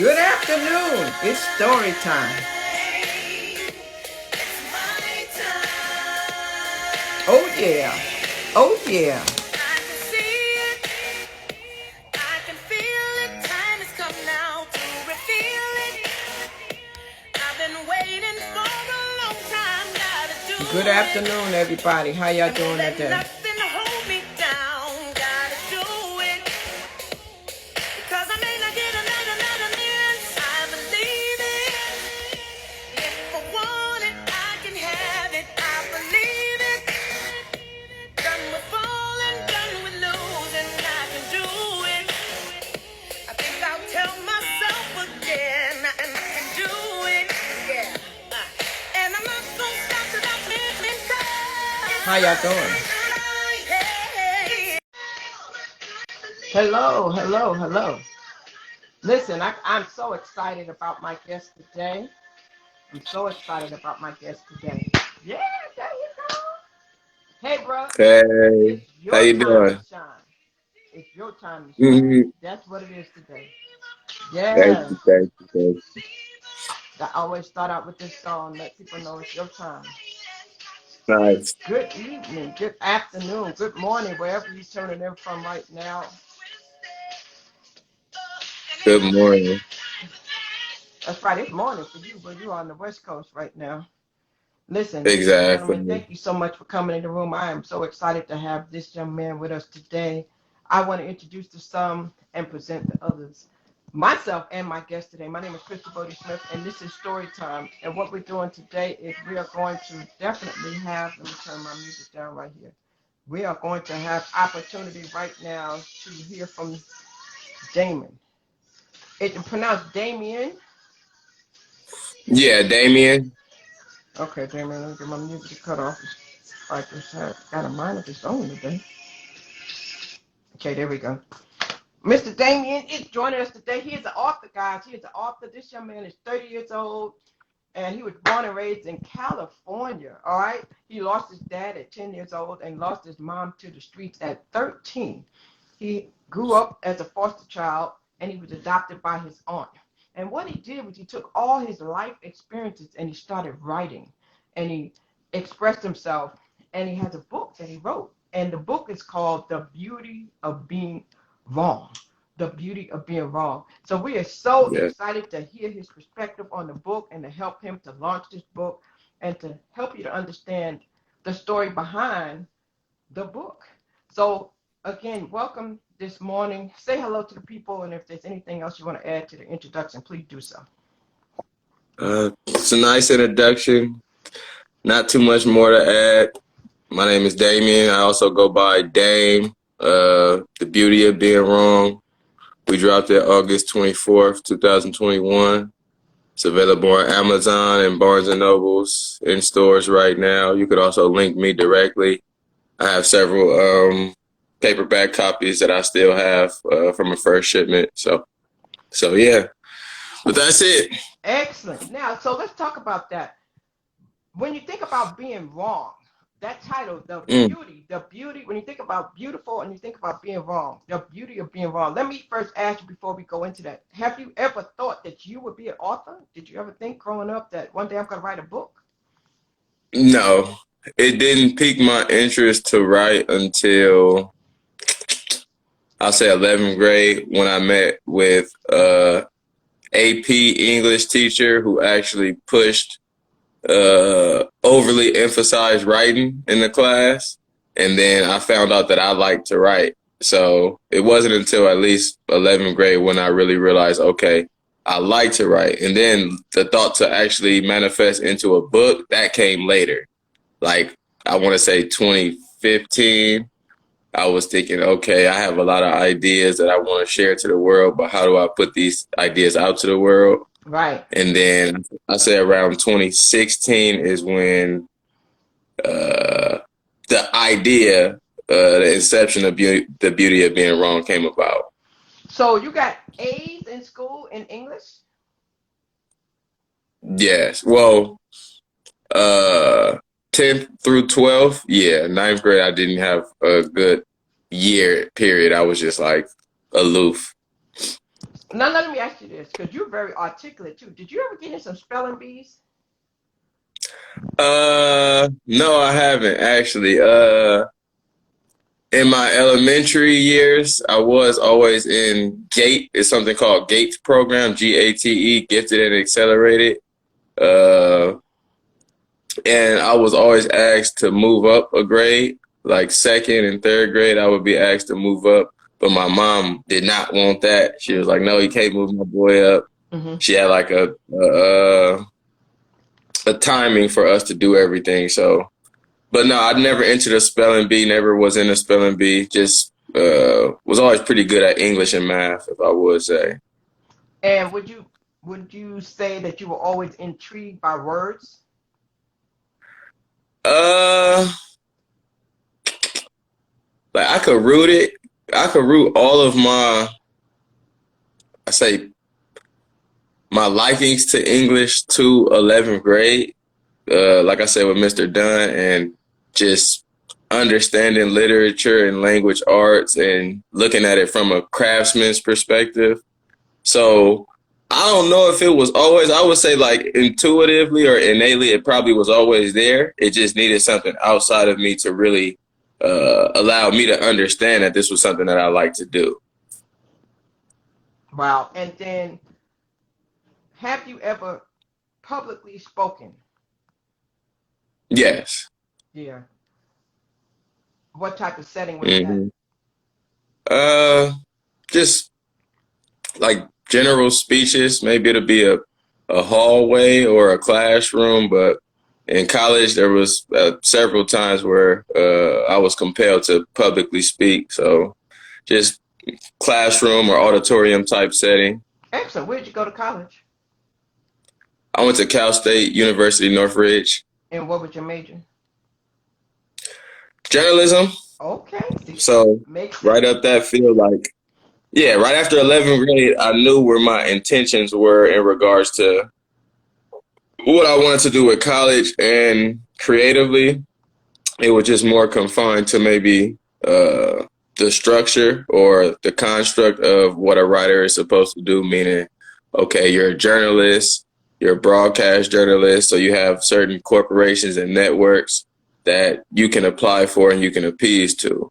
Good afternoon. It's story time. Oh yeah. Oh yeah. Good afternoon, everybody. How y'all doing today? How y'all doing? Hello, hello, hello. Listen, I'm so excited about my guest today. I'm so excited about my guest today. Yeah, there you go. Hey, bro. Hey, It's how your you time to doing? shine. It's your time to shine. hmm That's what it is today. Thank Yes. you, thank you, thank you. I always start out with this song, let people know it's your time. Nice. Good evening, good afternoon, good morning, wherever you're tuning in from right now. Good morning. That's right, it's morning for you, but you're on the West Coast right now. Listen, ladies and gentlemen, Exactly. thank you so much for coming in the room. I am so excited to have this young man with us today. I want to introduce to some and present to others. Myself and my guest today. My name is Crystal Bodie Smith, and this is Story Time. And what we're doing today is we are going to definitely have, let me turn my music down right here. We are going to have opportunity right now to hear from Damon. It's pronounced Damien. Yeah, Damien. Okay, Damien, let me get my music cut off. I just had got a mind of its own today. Okay, there we go. Mr. Damien is joining us today. He is an author, guys. He is an author. This young man is 30 years old, and he was born and raised in California. All right. He lost his dad at 10 years old and lost his mom to the streets at 13. He grew up as a foster child, and he was adopted by his aunt. And what he did was he took all his life experiences and he started writing, and he expressed himself, and he has a book that he wrote. And the book is called The Beauty of Being Wrong. The Beauty of Being Wrong. So we are so Yeah. excited to hear his perspective on the book and to help him to launch this book and to help you to understand the story behind the book. So again, welcome this morning. Say hello to the people, and if there's anything else you want to add to the introduction, please do so. It's a nice introduction. Not too much more to add. My name is Damien. I also go by Dame. The Beauty of Being Wrong. We dropped it August 24th, 2021. It's available on Amazon and Barnes and Nobles in stores right now. You could also link me directly. I have several paperback copies that I still have from a first shipment. So yeah, but that's it. Excellent. Now, so let's talk about that. When you think about being wrong, that title, Mm. the beauty, when you think about beautiful and you think about being wrong, the beauty of being wrong. Let me first ask you before we go into that. Have you ever thought that you would be an author? Did you ever think growing up that one day I'm going to write a book? No, it didn't pique my interest to write until I'll say 11th grade when I met with AP English teacher who actually pushed overly emphasized writing in the class. And then I found out that I liked to write. So it wasn't until at least 11th grade when I really realized, okay, I like to write. And then the thought to actually manifest into a book, that came later. Like, I want to say 2015, I was thinking, okay, I have a lot of ideas that I want to share to the world, but how do I put these ideas out to the world? Right. And then I say around 2016 is when the idea, the inception of the beauty of being wrong came about. So you got A's in school in English? Yes. Well, uh, 10th through 12th, yeah. Ninth grade, I didn't have a good year period. I was just like aloof. Now, let me ask you this, because you're very articulate too. Did you ever get in some spelling bees? No, I haven't actually. In my elementary years, I was always in GATE. It's something called GATE program, GATE, Gifted and Accelerated. Uh, and I was always asked to move up a grade, like second and third grade. I would be asked to move up, but my mom did not want that. She was like, "No, you can't move my boy up." Mm-hmm. She had like a timing for us to do everything. So, but no, I never entered a spelling bee. Never was in a spelling bee. Just was always pretty good at English and math, if I would say. And would you say that you were always intrigued by words? Uh, like I could root it. I could root all of I say my likings to English to 11th grade. Like I said with Mr. Dunn, and just understanding literature and language arts and looking at it from a craftsman's perspective. So I don't know if it was always, I would say like intuitively or innately, it probably was always there. It just needed something outside of me to really allow me to understand that this was something that I like to do. Wow. And then, have you ever publicly spoken? Yes. Yeah. What type of setting was that? hmm Uh, just like general speeches. Maybe it'll be a hallway or a classroom, but in college there was several times where I was compelled to publicly speak. So just classroom or auditorium type setting. Excellent. Where'd you go to college? I went to Cal State University Northridge. And what was your major? Journalism. Okay. See, So makes right sense. up that field, like yeah, right after 11th grade, I knew where my intentions were in regards to what I wanted to do with college, and creatively, it was just more confined to maybe the structure or the construct of what a writer is supposed to do, meaning, okay, you're a journalist, you're a broadcast journalist, so you have certain corporations and networks that you can apply for and you can appease to.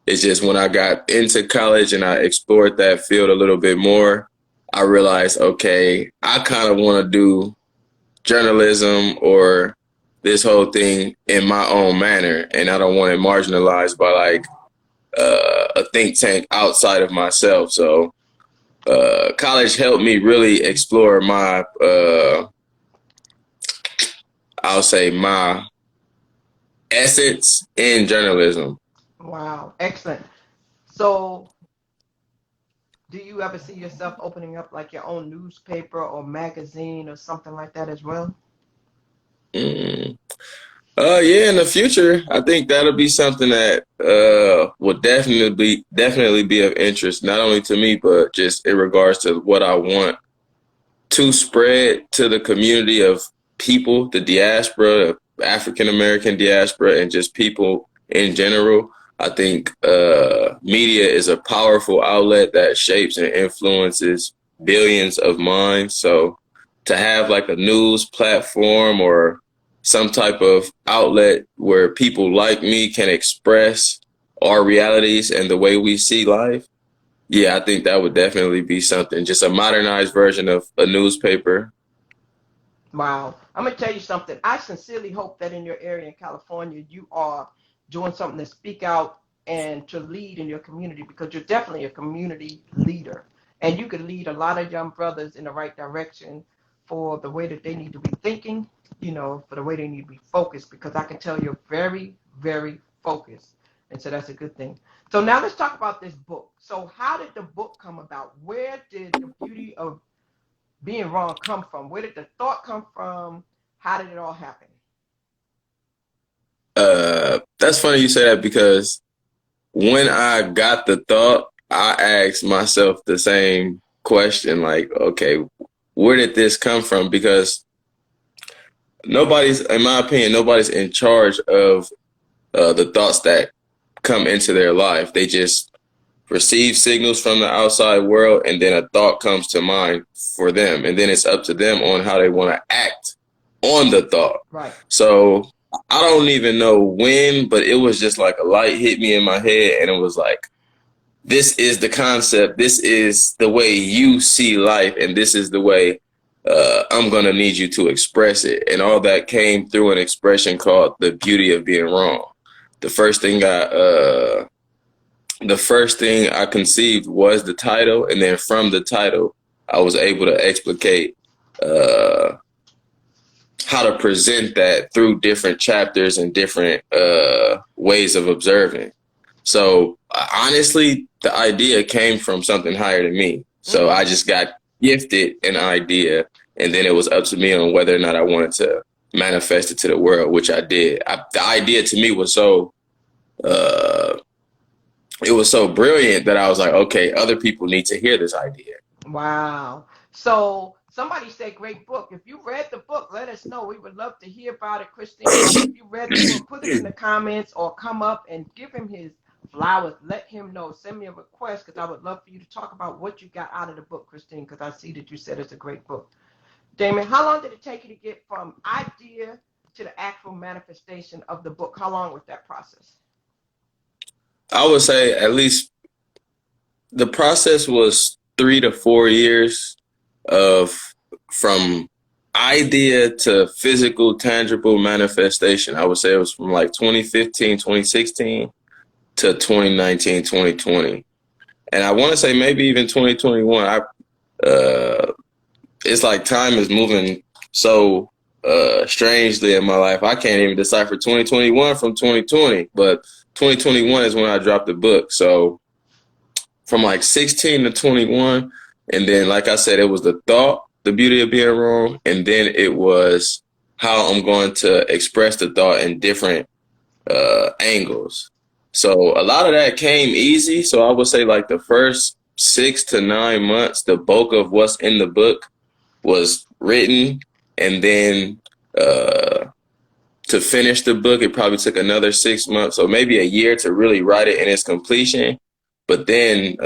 It's just when I got into college and I explored that field a little bit more, I realized, okay, I kind of want to do journalism or this whole thing in my own manner, and I don't want it marginalized by like a think tank outside of myself. So college helped me really explore my, I'll say my essence in journalism. Wow. Excellent. So, do you ever see yourself opening up like your own newspaper or magazine or something like that as well? Mm. Yeah, in the future, I think that'll be something that will definitely be of interest, not only to me, but just in regards to what I want to spread to the community of people, the diaspora, African American diaspora, and just people in general. I think media is a powerful outlet that shapes and influences billions of minds. So to have like a news platform or some type of outlet where people like me can express our realities and the way we see life, yeah, I think that would definitely be something, just a modernized version of a newspaper. Wow. I'm going to tell you something. I sincerely hope that in your area in California, you are doing something to speak out and to lead in your community, because you're definitely a community leader. And you could lead a lot of young brothers in the right direction for the way that they need to be thinking, for the way they need to be focused, because I can tell you're very, very focused. And so that's a good thing. So now let's talk about this book. So how did the book come about? Where did the beauty of being wrong come from? Where did the thought come from? How did it all happen? That's funny you say that because when I got the thought, I asked myself the same question, like, okay, where did this come from? Because nobody's, in my opinion, nobody's in charge of the thoughts that come into their life. They just receive signals from the outside world, and then a thought comes to mind for them, and then it's up to them on how they want to act on the thought. Right. So I don't even know when, but it was just like a light hit me in my head, and it was like, this is the concept. This is the way you see life, and this is the way I'm going to need you to express it. And all that came through an expression called the beauty of being wrong. The first thing I conceived was the title, and then from the title, I was able to explicate how to present that through different chapters and different ways of observing. So honestly, the idea came from something higher than me. So I just got gifted an idea, and then it was up to me on whether or not I wanted to manifest it to the world, which I did. The idea to me was so it was so brilliant that I was like, okay, other people need to hear this idea. Wow. So somebody said, great book. If you read the book, let us know. We would love to hear about it, Christine. If you read the book, put it in the comments or come up and give him his flowers. Let him know. Send me a request because I would love for you to talk about what you got out of the book, Christine, because I see that you said it's a great book. Damon, how long did it take you to get from idea to the actual manifestation of the book? How long was that process? I would say at least the process was 3 to 4 years from idea to physical, tangible manifestation. I would say it was from like 2015, 2016 to 2019, 2020. And I want to say maybe even 2021. It's like time is moving so strangely in my life. I can't even decipher 2021 from 2020, but 2021 is when I dropped the book. So from like 16 to 21, and then like I said, it was the thought, the beauty of being wrong, and then it was how I'm going to express the thought in different angles. So a lot of that came easy. So I would say like the first 6 to 9 months, the bulk of what's in the book was written, and then to finish the book, it probably took another 6 months, or maybe a year to really write it in its completion. But then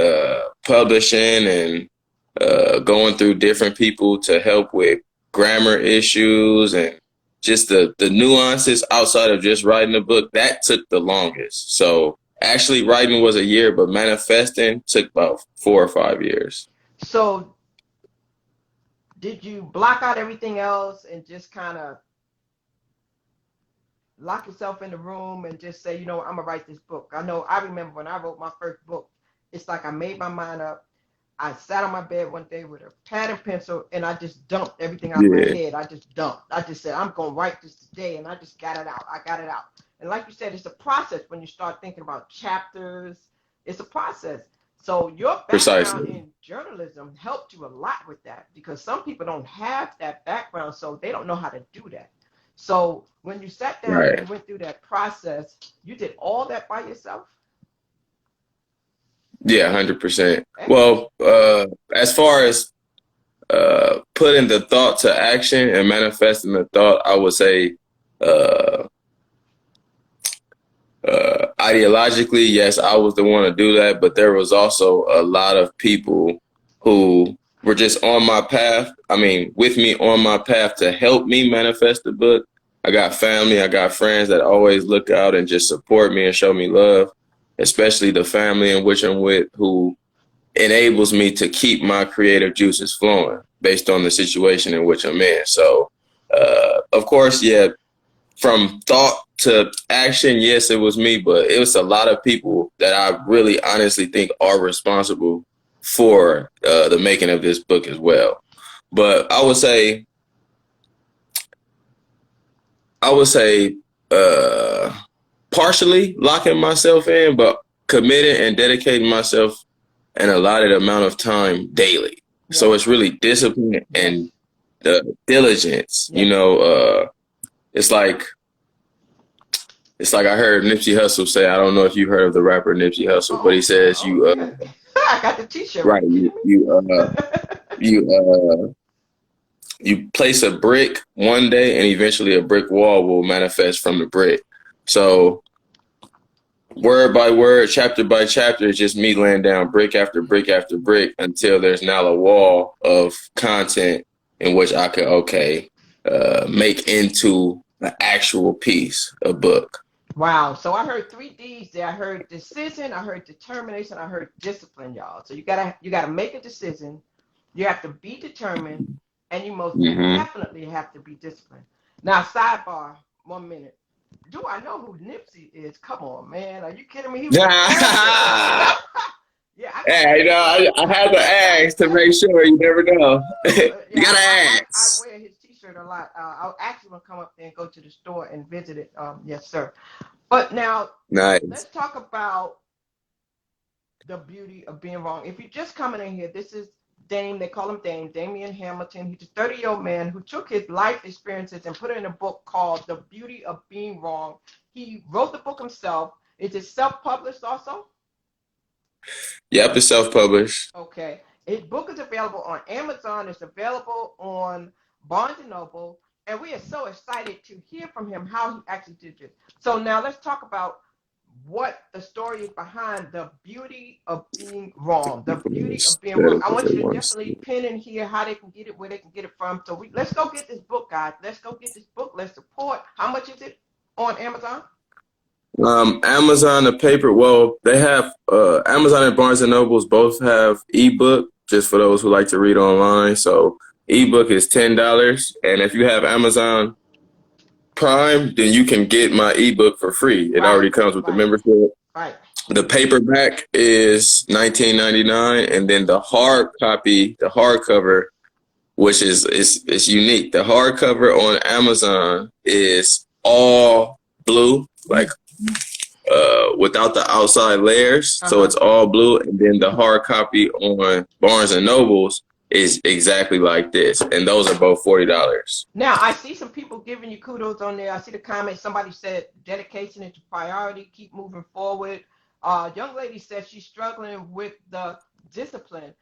publishing and going through different people to help with grammar issues and just the nuances outside of just writing the book, that took the longest. So actually writing was a year, but manifesting took about 4 or 5 years. So did you block out everything else and just kind of lock yourself in the room and just say, you know, I'm going to write this book? I remember when I wrote my first book, it's like I made my mind up. I sat on my bed one day with a pad and pencil, and I just dumped everything out of my head. I just dumped. I just said, I'm going to write this today, and I just got it out. I got it out. And like you said, it's a process when you start thinking about chapters. It's a process. So your background in journalism helped you a lot with that, because some people don't have that background, so they don't know how to do that. So when you sat down and went through that process, you did all that by yourself? Yeah, 100%. Well, as far as putting the thought to action and manifesting the thought, I would say ideologically, yes, I was the one to do that, but there was also a lot of people who were just on my path. I mean, with me on my path to help me manifest the book. I got family, I got friends that always look out and just support me and show me love, especially the family in which I'm with, who enables me to keep my creative juices flowing based on the situation in which I'm in. So, of course, yeah, from thought to action, yes, it was me, but it was a lot of people that I really honestly think are responsible for the making of this book as well. But I would say partially locking myself in, but committing and dedicating myself an allotted amount of time daily. Yeah. So it's really discipline and diligence. Yeah. You know, it's like I heard Nipsey Hussle say, I don't know if you heard of the rapper Nipsey Hussle, but he says I got the t-shirt. Right. You place a brick one day, and eventually a brick wall will manifest from the brick. So word by word, chapter by chapter, is just me laying down brick after brick after brick until there's now a wall of content in which I could, make into an actual piece, a book. Wow. So I heard three D's there. I heard decision, I heard determination, I heard discipline, y'all. So you gotta make a decision. You have to be determined, and you most Mm-hmm. definitely have to be disciplined. Now, sidebar, 1 minute. Do I know who Nipsey is? Come on, man. Are you kidding me? He was a Hey, legend. Yeah, I got that. I had to ask to make sure. You never know. You Yeah, gotta I ask. wear his T-shirt a lot. I'll actually want to come up there and go to the store and visit it. Yes, sir. But now let's Nice. talk about the beauty of being wrong. If you're just coming in here, this is Dame. They call him Dame, Damian Hamilton. He's a 30-year-old man who took his life experiences and put it in a book called The Beauty of Being Wrong. He wrote the book himself. Is it self-published also? Yep, it's self-published. Okay. His book is available on Amazon. It's available on Barnes and Noble. And we are so excited to hear from him how he actually did this. So now let's talk about what the story is behind the beauty of being wrong. The beauty of being wrong. I want you to definitely pin in here how they can get it, where they can get it from. So let's go get this book, guys. Let's go get this book. Let's support. How much is it on Amazon? Amazon, the paper. Well, they have Amazon and Barnes and Nobles both have ebook, just for those who like to read online. So ebook is $10, and if you have Amazon Prime, then you can get my ebook for free. It already comes with the membership. Right. The paperback is $19.99, and then the hard copy, the hardcover, which is unique. The hardcover on Amazon is all blue, like without the outside layers. So it's all blue. And then the hard copy on Barnes and Nobles is exactly like this. And those are both $40. Now, I see some people giving you kudos on there. I see the comment. Somebody said dedication is a priority. Keep moving forward. Young lady says she's struggling with the discipline.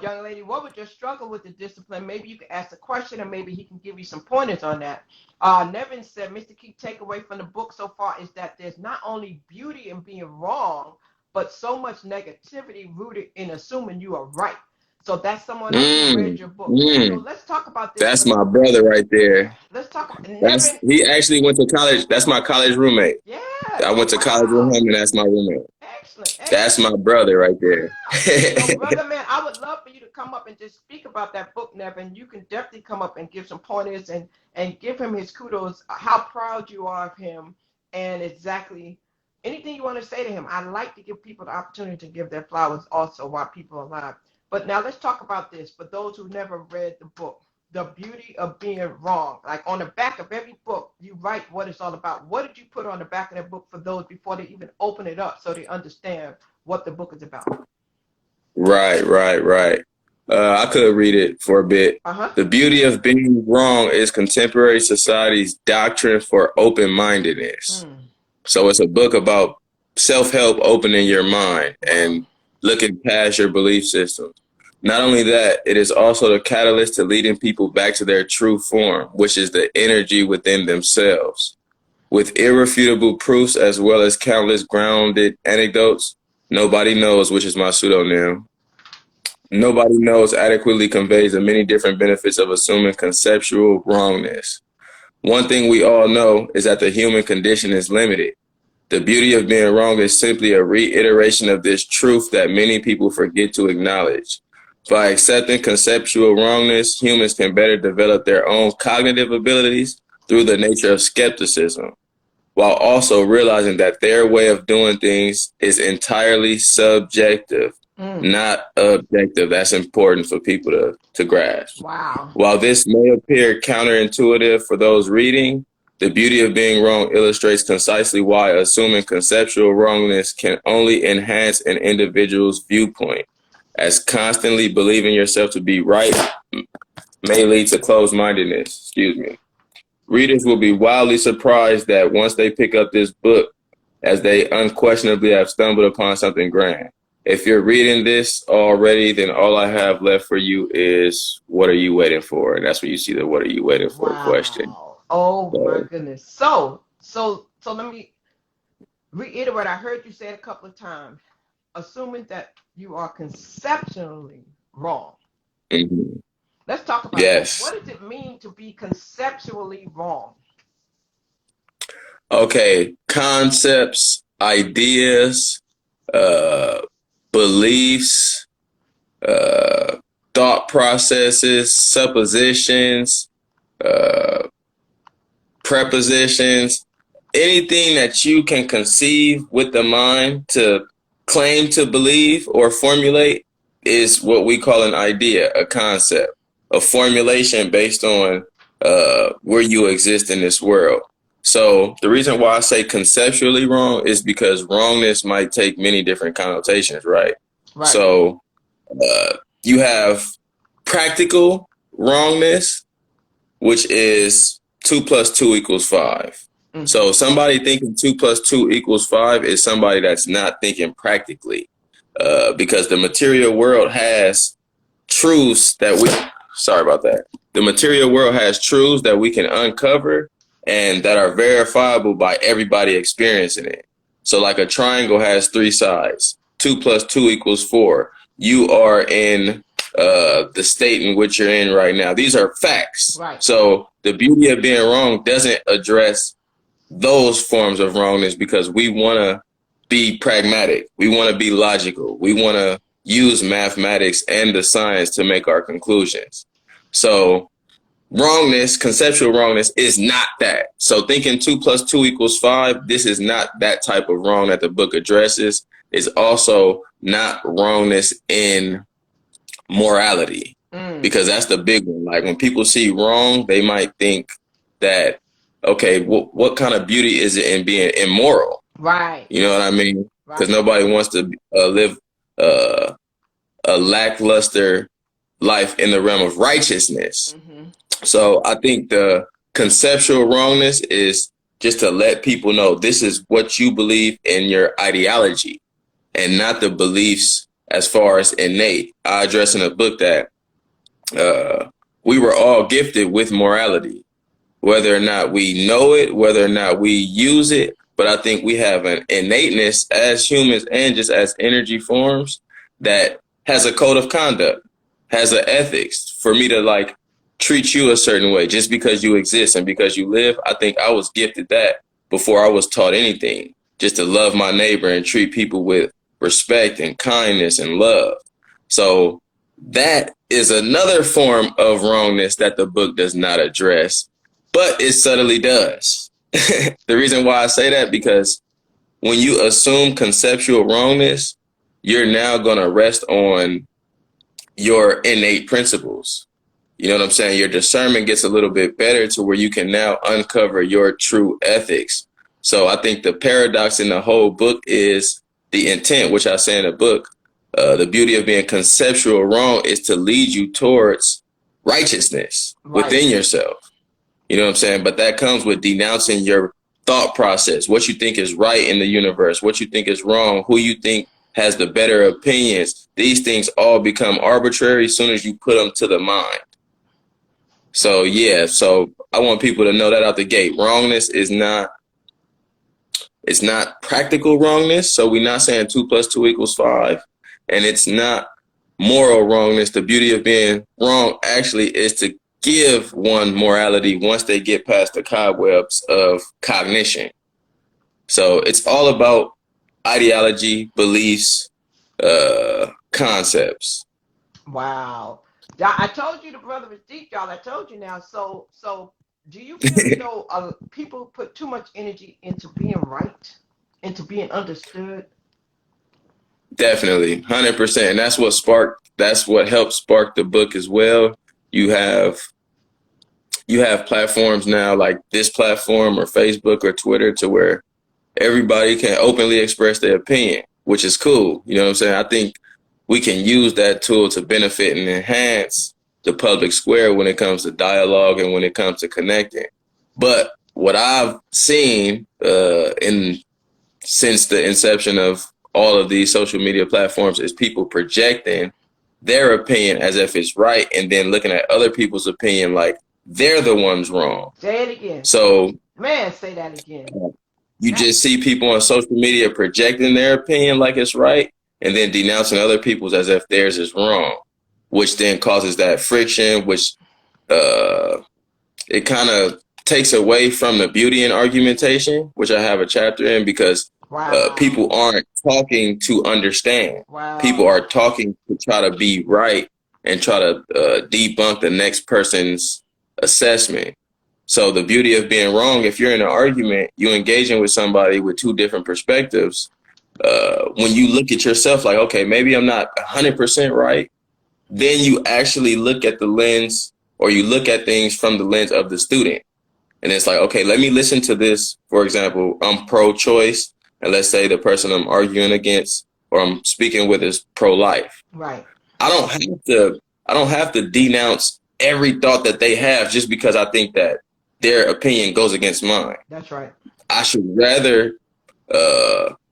Young lady, what would your struggle with the discipline? Maybe you could ask a question and maybe he can give you some pointers on that. Nevin said, Mr. Key, takeaway from the book so far is that there's not only beauty in being wrong, but so much negativity rooted in assuming you are right. So that's someone else who read your book. So let's talk about this. That's my brother right there. Let's talk about Nevin. He actually went to college. That's my college roommate. Yeah. I went to college with him, and that's my roommate. Excellent. That's my brother right there. So, brother, man, I would love for you to come up and just speak about that book, Nevin. You can definitely come up and give some pointers and give him his kudos, how proud you are of him, and exactly anything you want to say to him. I like to give people the opportunity to give their flowers also while people are alive. But now let's talk about this. For those who never read the book, The Beauty of Being Wrong. Like on the back of every book, you write what it's all about. What did you put on the back of that book for those before they even open it up so they understand what the book is about? Right. I could read it for a bit. The beauty of being wrong is contemporary society's doctrine for open-mindedness. So it's a book about self-help, opening your mind and looking past your belief systems. Not only that, it is also the catalyst to leading people back to their true form, which is the energy within themselves. With irrefutable proofs as well as countless grounded anecdotes, Nobody Knows, which is my pseudonym, Nobody Knows adequately conveys the many different benefits of assuming conceptual wrongness. One thing we all know is that the human condition is limited. The beauty of being wrong is simply a reiteration of this truth that many people forget to acknowledge. By accepting conceptual wrongness, humans can better develop their own cognitive abilities through the nature of skepticism, while also realizing that their way of doing things is entirely subjective, not objective. That's important for people to grasp. Wow. While this may appear counterintuitive for those reading, the beauty of being wrong illustrates concisely why assuming conceptual wrongness can only enhance an individual's viewpoint, as constantly believing yourself to be right may lead to closed-mindedness. Readers will be wildly surprised that once they pick up this book, as they unquestionably have stumbled upon something grand. If you're reading this already, then all I have left for you is, what are you waiting for? And that's where you see the what are you waiting for question. Oh, my goodness. So let me reiterate what I heard you say it a couple of times. Assuming that you are conceptually wrong. Mhm. Let's talk about that. Yes. What does it mean to be conceptually wrong? Okay. Concepts, ideas, uh, beliefs, uh, thought processes, suppositions, uh, prepositions, anything that you can conceive with the mind to claim to believe or formulate is what we call an idea, a concept, a formulation based on where you exist in this world. So the reason why I say conceptually wrong is because wrongness might take many different connotations, right? Right. So you have practical wrongness, which is 2 + 2 = 5. So somebody thinking 2 + 2 = 5 is somebody that's not thinking practically, because the material world has truths that we. Sorry about that. The material world has truths that we can uncover and that are verifiable by everybody experiencing it. So, like a triangle has 3 sides. 2 + 2 = 4. You are in the state in which you're in right now. These are facts. Right. So the beauty of being wrong doesn't address those forms of wrongness because we want to be pragmatic. We want to be logical. We want to use mathematics and the science to make our conclusions. So wrongness, conceptual wrongness is not that. So thinking 2 + 2 = 5, this is not that type of wrong that the book addresses. It's also not wrongness in morality, because that's the big one. Like when people see wrong, they might think that, okay, what kind of beauty is it in being immoral? Right. You know what I mean? Because Right. nobody wants to live a lackluster life in the realm of righteousness. So I think the conceptual wrongness is just to let people know this is what you believe in your ideology and not the beliefs as far as innate. I address in a book that we were all gifted with morality, whether or not we know it, whether or not we use it. But I think we have an innateness as humans and just as energy forms that has a code of conduct, has an ethics for me to like treat you a certain way just because you exist and because you live. I think I was gifted that before I was taught anything, just to love my neighbor and treat people with respect and kindness and love. So that is another form of wrongness that the book does not address, but it subtly does. The reason why I say that, because when you assume conceptual wrongness, you're now going to rest on your innate principles. You know what I'm saying? Your discernment gets a little bit better to where you can now uncover your true ethics. So I think the paradox in the whole book is the intent, which I say in the book. The beauty of being conceptual wrong is to lead you towards righteousness within yourself. You know what I'm saying? But that comes with denouncing your thought process, what you think is right in the universe, what you think is wrong, who you think has the better opinions. These things all become arbitrary as soon as you put them to the mind. So, yeah, so I want people to know that out the gate. Wrongness is not, it's not practical wrongness. So we're not saying 2 + 2 = 5. And it's not moral wrongness. The beauty of being wrong actually is to give one morality once they get past the cobwebs of cognition. So it's all about ideology, beliefs, concepts. Wow. I told you the brother was deep, y'all. I told you now. So do you feel as though people put too much energy into being right, into being understood? Definitely, 100%. And that's what helped spark the book as well. You have platforms now like this platform or Facebook or Twitter to where everybody can openly express their opinion, which is cool. You know what I'm saying? I think we can use that tool to benefit and enhance the public square when it comes to dialogue and when it comes to connecting. But what I've seen since the inception of all of these social media platforms is people projecting their opinion as if it's right and then looking at other people's opinion like they're the ones wrong. Say it again. So, man, say that again. You just see people on social media projecting their opinion like it's right, and then denouncing other people's as if theirs is wrong, which then causes that friction, which it kind of takes away from the beauty in argumentation, which I have a chapter in, because people aren't talking to understand. People are talking to try to be right and try to debunk the next person's assessment. So the beauty of being wrong, if you're in an argument, you're engaging with somebody with two different perspectives. When you look at yourself like, okay, maybe I'm not 100% right, then you actually look at the lens, or you look at things from the lens of the student. And it's like, okay, let me listen to this. For example, I'm pro-choice, and let's say the person I'm arguing against or I'm speaking with is pro-life. Right. I don't have to denounce every thought that they have just because I think that their opinion goes against mine. That's right. I should rather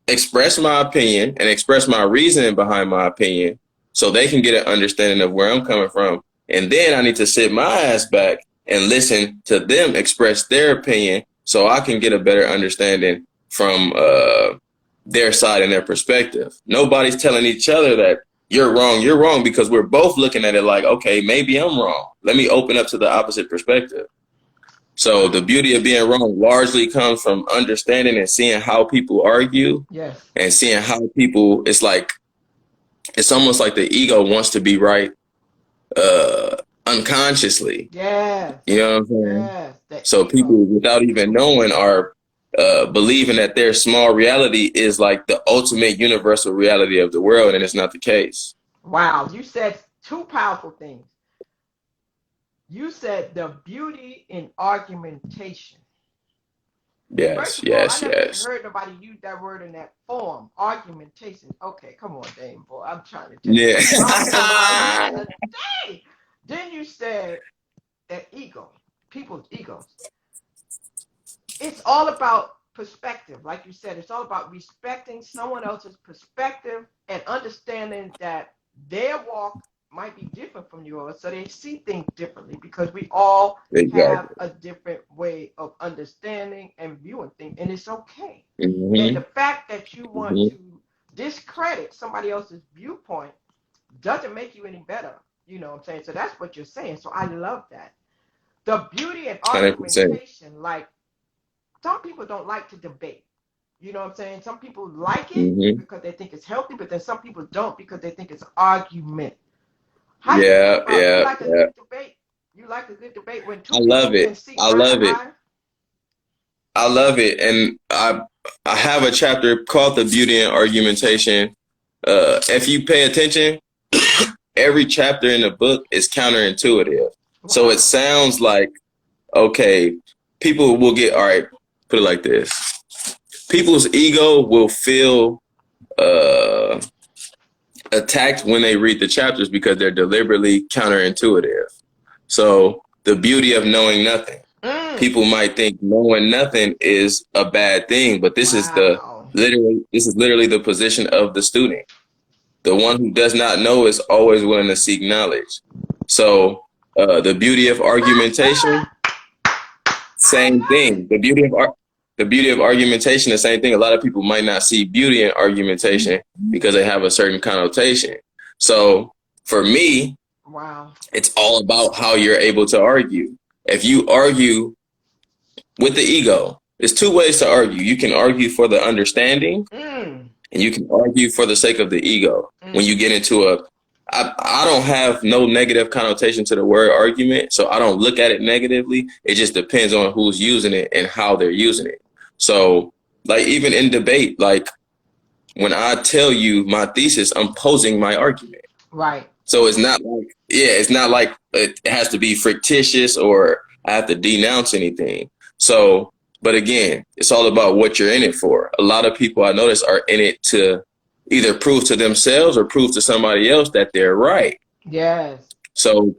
express my opinion and express my reasoning behind my opinion so they can get an understanding of where I'm coming from. And then I need to sit my ass back and listen to them express their opinion so I can get a better understanding from their side and their perspective. Nobody's telling each other that you're wrong, because we're both looking at it like, okay, maybe I'm wrong. Let me open up to the opposite perspective. So the beauty of being wrong largely comes from understanding and seeing how people argue. Yes. And seeing how people, it's almost like the ego wants to be right unconsciously. Yeah. You know what I'm saying? Yes. So people, without even knowing, are believing that their small reality is like the ultimate universal reality of the world, and it's not the case. Wow, you said two powerful things. You said the beauty in argumentation. Yes, I never heard nobody use that word in that form. Argumentation. Okay, come on, Dame boy. I'm trying to tell you. Yeah. Then you said that people's egos. It's all about perspective. Like you said, it's all about respecting someone else's perspective and understanding that their walk might be different from yours, so they see things differently, because we all have a different way of understanding and viewing things, and it's okay. Mm-hmm. And the fact that you want to discredit somebody else's viewpoint doesn't make you any better. You know what I'm saying? So that's what you're saying. So I love that. The beauty in argumentation, 100%. Like, some people don't like to debate. You know what I'm saying? Some people like it because they think it's healthy, but then some people don't because they think it's an argument. How you like a good debate? You like a good debate when two people can see eye to eye? I love it. And I have a chapter called The Beauty in Argumentation. If you pay attention, every chapter in the book is counterintuitive. Wow. So it sounds like, okay, people will get, all right, put it like this. People's ego will feel attacked when they read the chapters because they're deliberately counterintuitive. So the beauty of knowing nothing. People might think knowing nothing is a bad thing, but this is literally the position of the student. The one who does not know is always willing to seek knowledge. So the beauty of argumentation, same thing. The beauty of argumentation, the same thing. A lot of people might not see beauty in argumentation because they have a certain connotation. So for me, it's all about how you're able to argue. If you argue with the ego, there's two ways to argue. You can argue for the understanding, and you can argue for the sake of the ego. When you get into I don't have no negative connotation to the word argument, so I don't look at it negatively. It just depends on who's using it and how they're using it. So, like, even in debate, like, when I tell you my thesis, I'm posing my argument. Right. So it's not like it has to be fictitious or I have to denounce anything. So, but again, it's all about what you're in it for. A lot of people I notice are in it to either prove to themselves or prove to somebody else that they're right. Yes. So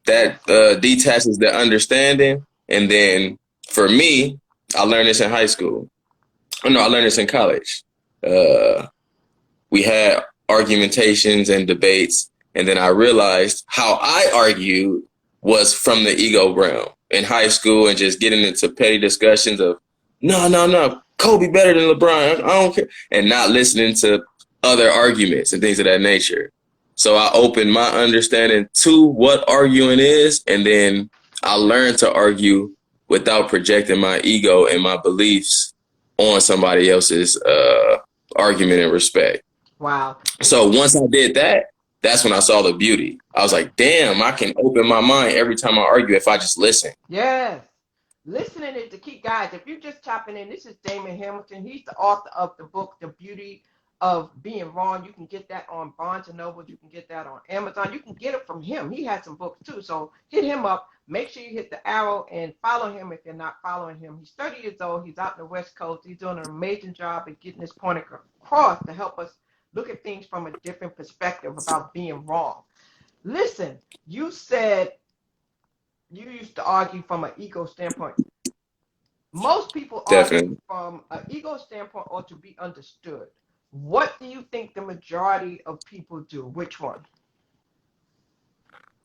that detaches the understanding. And then for me, I learned this in high school. I learned this in college. We had argumentations and debates. And then I realized how I argued was from the ego realm in high school and just getting into petty discussions of, no, Kobe better than LeBron. I don't care. And not listening to other arguments and things of that nature. So I opened my understanding to what arguing is, and then I learned to argue without projecting my ego and my beliefs on somebody else's argument and respect. Wow. So once I did that, that's when I saw the beauty. I was like, damn, I can open my mind every time I argue if I just listen. Yes. Listening is the key, guys. If you're just chopping in, this is Damon Hamilton. He's the author of the book, The Beauty of Being Wrong. You can get that on Barnes & Noble. You can get that on Amazon. You can get it from him. He has some books, too. So hit him up. Make sure you hit the arrow and follow him if you're not following him. He's 30 years old. He's out in the West Coast. He's doing an amazing job at getting this point across to help us look at things from a different perspective about being wrong. Listen, you said you used to argue from an ego standpoint. Most people argue from an ego standpoint or to be understood. What do you think the majority of people do? Which one?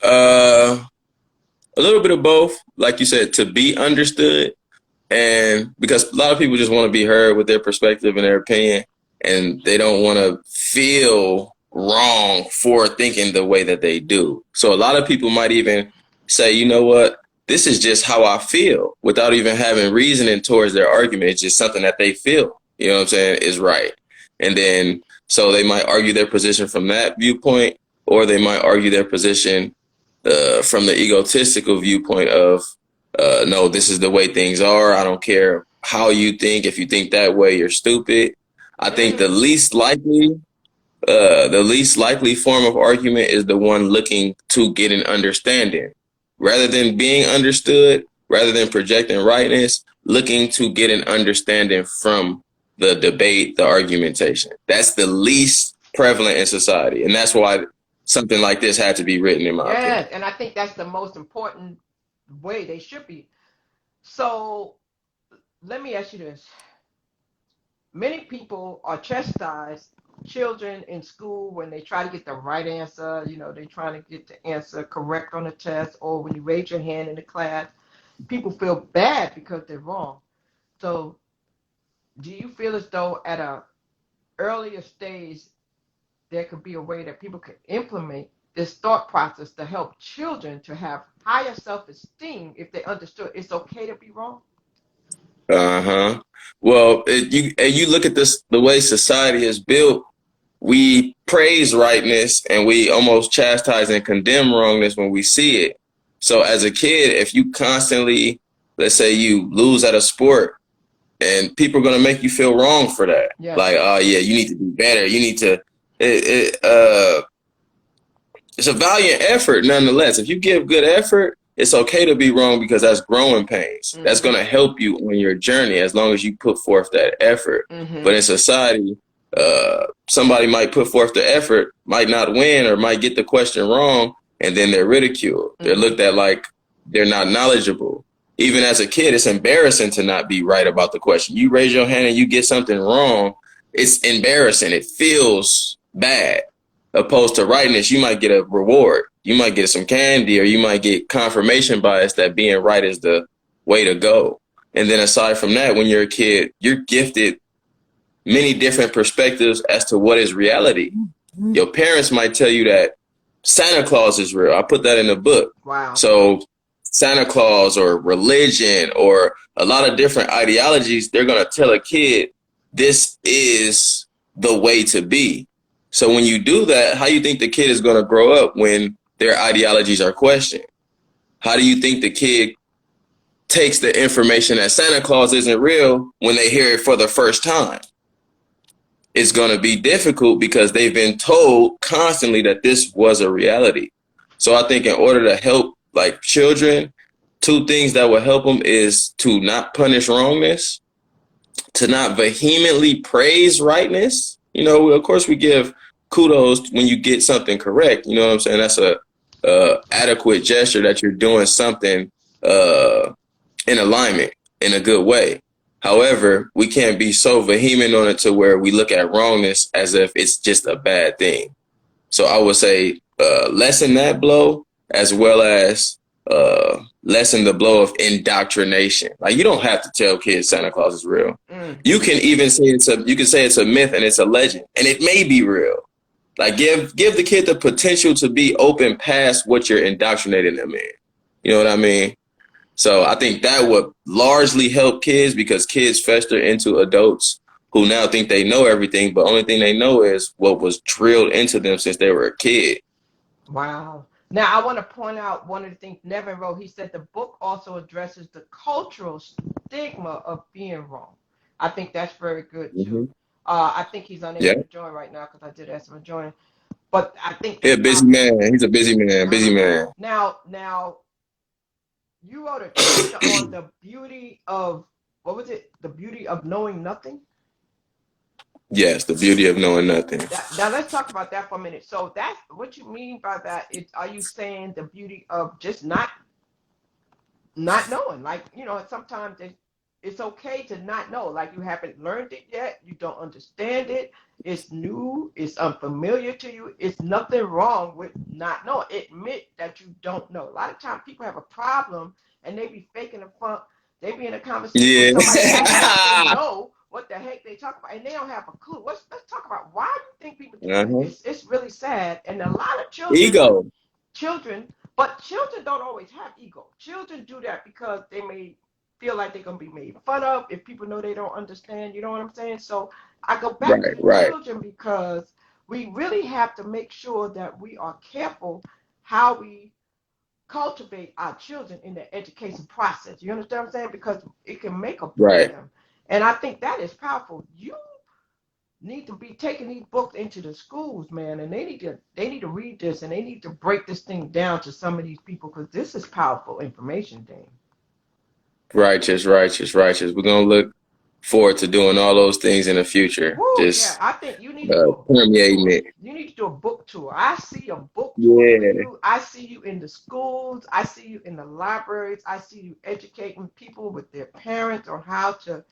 A little bit of both. Like you said, to be understood. And because a lot of people just want to be heard with their perspective and their opinion, and they don't want to feel wrong for thinking the way that they do. So a lot of people might even say, you know what, this is just how I feel, without even having reasoning towards their argument. It's just something that they feel, you know what I'm saying, is right. And then so they might argue their position from that viewpoint, or they might argue their position from the egotistical viewpoint of, no, this is the way things are. I don't care how you think. If you think that way, you're stupid. I think the least likely form of argument is the one looking to get an understanding. Rather than being understood, rather than projecting rightness, looking to get an understanding from the debate, the argumentation. That's the least prevalent in society. And that's why something like this had to be written, in my opinion. And I think that's the most important way they should be. So let me ask you this. Many people are chastised, children in school, when they try to get the right answer. You know, they're trying to get the answer correct on the test, or when you raise your hand in the class, people feel bad because they're wrong. So do you feel as though at an earlier stage there could be a way that people could implement this thought process to help children to have higher self-esteem if they understood it's okay to be wrong? Well, you look at this, the way society is built, we praise rightness and we almost chastise and condemn wrongness when we see it. So as a kid, if you constantly, let's say you lose at a sport, and people are going to make you feel wrong for that. Yeah. Like, oh yeah, you need to do better. You need to, it's a valiant effort nonetheless. If you give good effort, it's okay to be wrong, because that's growing pains. Mm-hmm. That's going to help you on your journey as long as you put forth that effort. Mm-hmm. But in society, somebody might put forth the effort, might not win, or might get the question wrong, and then they're ridiculed. Mm-hmm. They're looked at like they're not knowledgeable. Even as a kid, it's embarrassing to not be right about the question. You raise your hand and you get something wrong, it's embarrassing. It feels bad. Opposed to rightness, you might get a reward. You might get some candy, or you might get confirmation bias that being right is the way to go. And then aside from that, when you're a kid, you're gifted many different perspectives as to what is reality. Mm-hmm. Your parents might tell you that Santa Claus is real. I put that in the book. Wow. So Santa Claus or religion or a lot of different ideologies, they're going to tell a kid this is the way to be. So when you do that, how do you think the kid is going to grow up when their ideologies are questioned? How do you think the kid takes the information that Santa Claus isn't real when they hear it for the first time? It's going to be difficult because they've been told constantly that this was a reality. So I think in order to help like children, two things that will help them is to not punish wrongness, to not vehemently praise rightness. You know, of course we give kudos when you get something correct. You know what I'm saying? That's a adequate gesture that you're doing something in alignment in a good way. However, we can't be so vehement on it to where we look at wrongness as if it's just a bad thing. So I would say lessen that blow, as well as lessen the blow of indoctrination. Like, you don't have to tell kids Santa Claus is real. Mm. You can even say it's a myth and it's a legend, and it may be real. Like, give the kid the potential to be open past what you're indoctrinating them in. You know what I mean? So I think that would largely help kids, because kids fester into adults who now think they know everything, but only thing they know is what was drilled into them since they were a kid. Wow. Now, I want to point out one of the things Nevin wrote. He said the book also addresses the cultural stigma of being wrong. I think that's very good, too. Mm-hmm. I think he's unable Yeah. to join right now because I did ask him to join. But I think He's a that's busy man. He's a busy man. Busy man. Now, you wrote a chapter on the beauty of, what was it? The beauty of knowing nothing? Yes, the beauty of knowing nothing. Now let's talk about that for a minute. So that's what you mean by that. Are you saying the beauty of just not knowing? Like, sometimes it's okay to not know. Like, you haven't learned it yet. You don't understand it. It's new. It's unfamiliar to you. It's nothing wrong with not knowing. Admit that you don't know. A lot of times people have a problem and they be faking the funk. They be in a conversation with somebody that they know what the heck they talk about, and they don't have a clue. Let's talk about why do you think people do that? It's really sad, and a lot of children, but children don't always have ego. Children do that because they may feel like they're gonna be made fun of if people know they don't understand. You know what I'm saying? So I go back to the children, because we really have to make sure that we are careful how we cultivate our children in the education process. You understand what I'm saying? Because it can make or break them. And I think that is powerful. You need to be taking these books into the schools, man, and they need to read this, and they need to break this thing down to some of these people, because this is powerful information, Dane. Righteous. We're gonna look forward to doing all those things in the future. Woo, yeah, I think you need to do permeating it. You need to do a book tour. I see a book tour for you. I see you in the schools. I see you in the libraries. I see you educating people with their parents on how to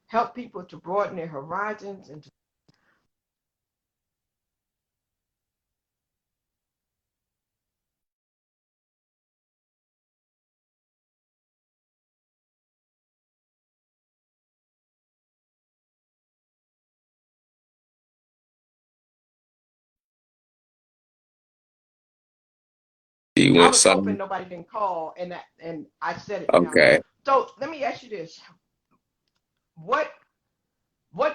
help people to broaden their horizons and to I was hoping nobody didn't call, and I said it. Okay. Now. So let me ask you this: What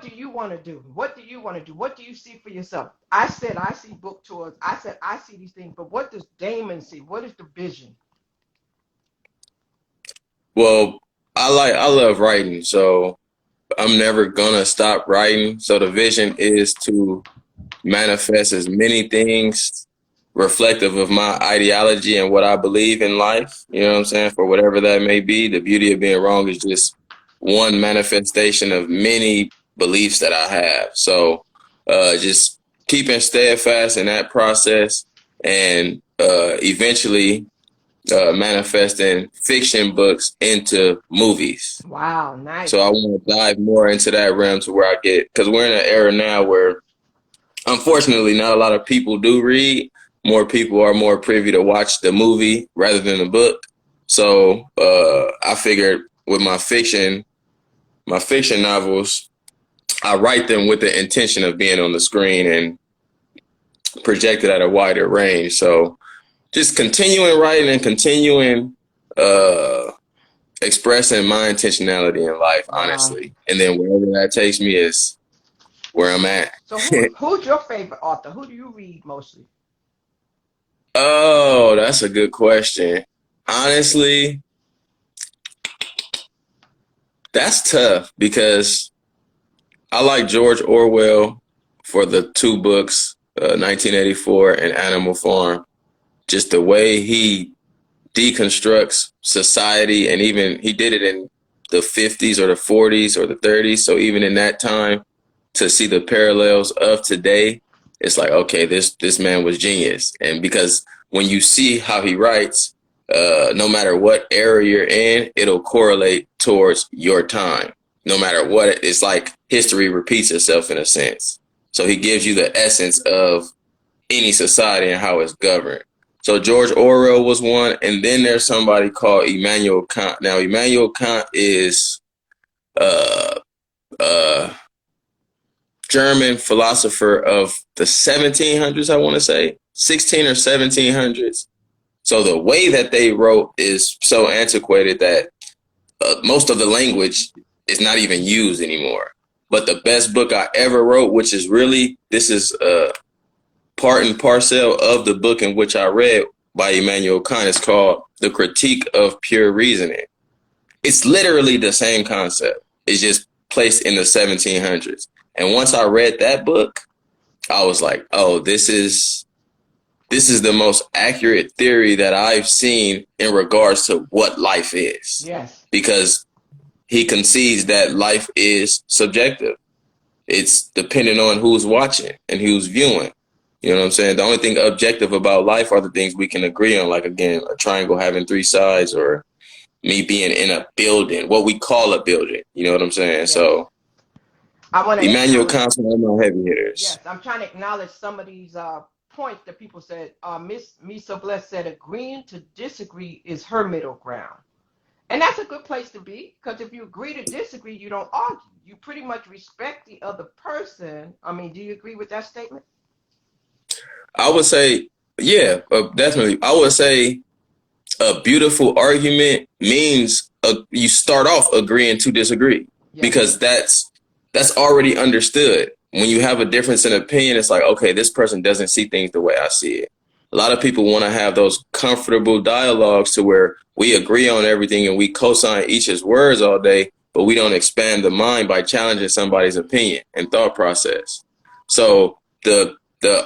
do you want to do? What do you want to do? What do you see for yourself? I said I see book tours. I said I see these things, but what does Damon see? What is the vision? Well, I love writing, so I'm never gonna stop writing. So the vision is to manifest as many things reflective of my ideology and what I believe in life. You know what I'm saying? For whatever that may be. The beauty of being wrong is just one manifestation of many beliefs that I have. So just keeping steadfast in that process, and eventually manifesting fiction books into movies. Wow, nice. So I want to dive more into that realm, to where I get, because we're in an era now where, unfortunately, not a lot of people do read. More people are more privy to watch the movie rather than the book. So I figured with my fiction novels, I write them with the intention of being on the screen and projected at a wider range. So just continuing writing and continuing expressing my intentionality in life, honestly. And then wherever that takes me is where I'm at. So who's your favorite author? Who do you read mostly? Oh, that's a good question. Honestly, that's tough, because I like George Orwell for the two books, 1984 and Animal Farm. Just the way he deconstructs society, and even he did it in the 50s or the 40s or the 30s. So even in that time, to see the parallels of today, it's like, okay, this man was genius. And because when you see how he writes, no matter what era you're in, it'll correlate towards your time. No matter what, it's like history repeats itself in a sense. So he gives you the essence of any society and how it's governed. So George Orwell was one, and then there's somebody called Immanuel Kant. Now Immanuel Kant is uh German philosopher of the 1700s, I want to say 16 or 1700s. So the way that they wrote is so antiquated that most of the language is not even used anymore. But the best book I ever wrote, which is really, this is part and parcel of the book in which I read by Immanuel Kant, is called The Critique of Pure Reasoning. It's literally the same concept. It's just placed in the 1700s. And once I read that book, I was like, oh, this is the most accurate theory that I've seen in regards to what life is. Yes. Because he concedes that life is subjective. It's dependent on who's watching and who's viewing. You know what I'm saying? The only thing objective about life are the things we can agree on, like, again, a triangle having three sides, or me being in a building, what we call a building. You know what I'm saying? Yes. So I want to Immanuel Kant's one of my heavy hitters. Yes, I'm trying to acknowledge some of these points that people said. Miss Misa Bless said agreeing to disagree is her middle ground. And that's a good place to be, because if you agree to disagree, you don't argue. You pretty much respect the other person. I mean, do you agree with that statement? I would say, yeah, definitely. I would say a beautiful argument means you start off agreeing to disagree, because that's already understood. When you have a difference in opinion, it's like, okay, this person doesn't see things the way I see it. A lot of people want to have those comfortable dialogues to where we agree on everything and we co-sign each's words all day, but we don't expand the mind by challenging somebody's opinion and thought process. So the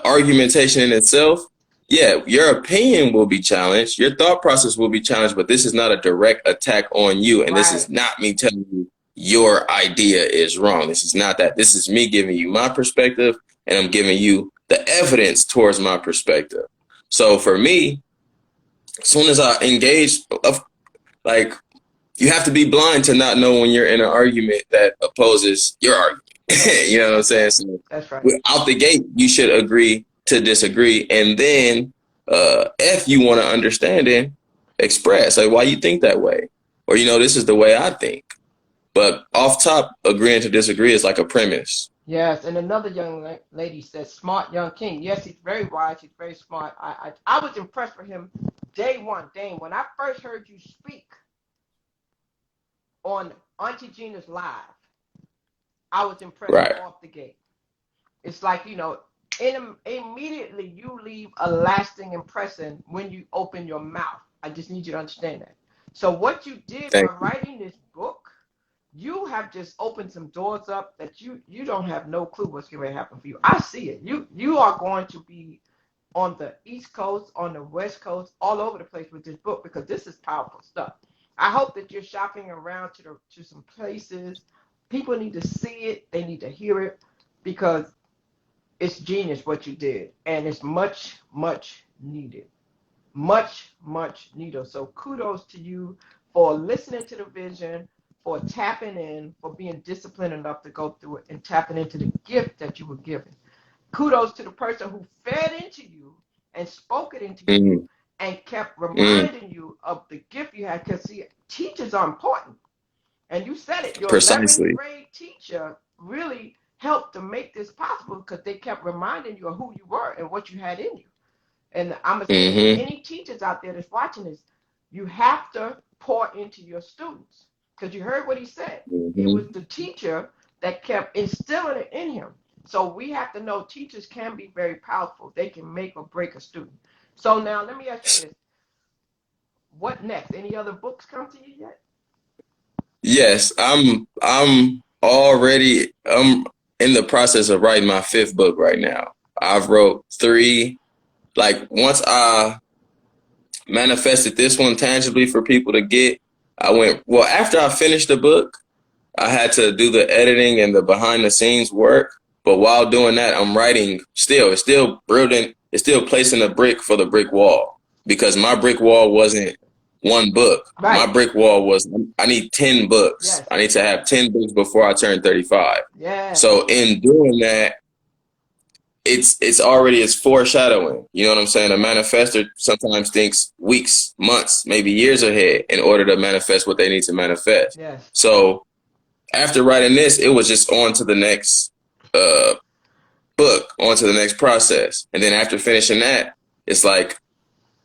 argumentation in itself, yeah, your opinion will be challenged, your thought process will be challenged, but this is not a direct attack on you, and this is not me telling you your idea is wrong. This is not that. This is me giving you my perspective, and I'm giving you the evidence towards my perspective. So for me, as soon as I engage, like, you have to be blind to not know when you're in an argument that opposes your argument. You know what I'm saying? So that's right. Out the gate, you should agree to disagree, and then if you want to understand it, express like why you think that way, or this is the way I think. But off top, agreeing to disagree is like a premise. Yes, and another young lady said, smart young king. Yes, he's very wise. He's very smart. I was impressed with him day one. Dane, when I first heard you speak on Auntie Gina's Live, I was impressed off the gate. It's like, immediately you leave a lasting impression when you open your mouth. I just need you to understand that. So what you did by writing this book, you have just opened some doors up that you don't have no clue what's going to happen for you. I see it. You are going to be on the East Coast, on the West Coast, all over the place with this book, because this is powerful stuff. I hope that you're shopping around to some places. People need to see it. They need to hear it, because it's genius what you did, and it's much, much needed. Much, much needed. So kudos to you for listening to the vision, for tapping in, for being disciplined enough to go through it, and tapping into the gift that you were given. Kudos to the person who fed into you and spoke it into you and kept reminding you of the gift you had. Because, see, teachers are important. And you said it. Your 11th grade teacher really helped to make this possible, because they kept reminding you of who you were and what you had in you. And I'm going to say, any teachers out there that's watching this, you have to pour into your students. Because you heard what he said. It was the teacher that kept instilling it in him. So we have to know teachers can be very powerful. They can make or break a student. So now let me ask you this. What next? Any other books come to you yet? Yes, I'm in the process of writing my 5th book right now. I've wrote 3. Like, once I manifested this one tangibly for people to get, after I finished the book, I had to do the editing and the behind the scenes work. But while doing that, I'm writing still. It's still building. It's still placing a brick for the brick wall, because my brick wall wasn't one book. My brick wall was, I need 10 books. Yes. I need to have 10 books before I turn 35. Yeah. So in doing that, it's already, it's foreshadowing. You know what I'm saying? A manifester sometimes thinks weeks, months, maybe years ahead in order to manifest what they need to manifest. Yes. So after writing this, it was just on to the next book, on to the next process. And then after finishing that, it's like,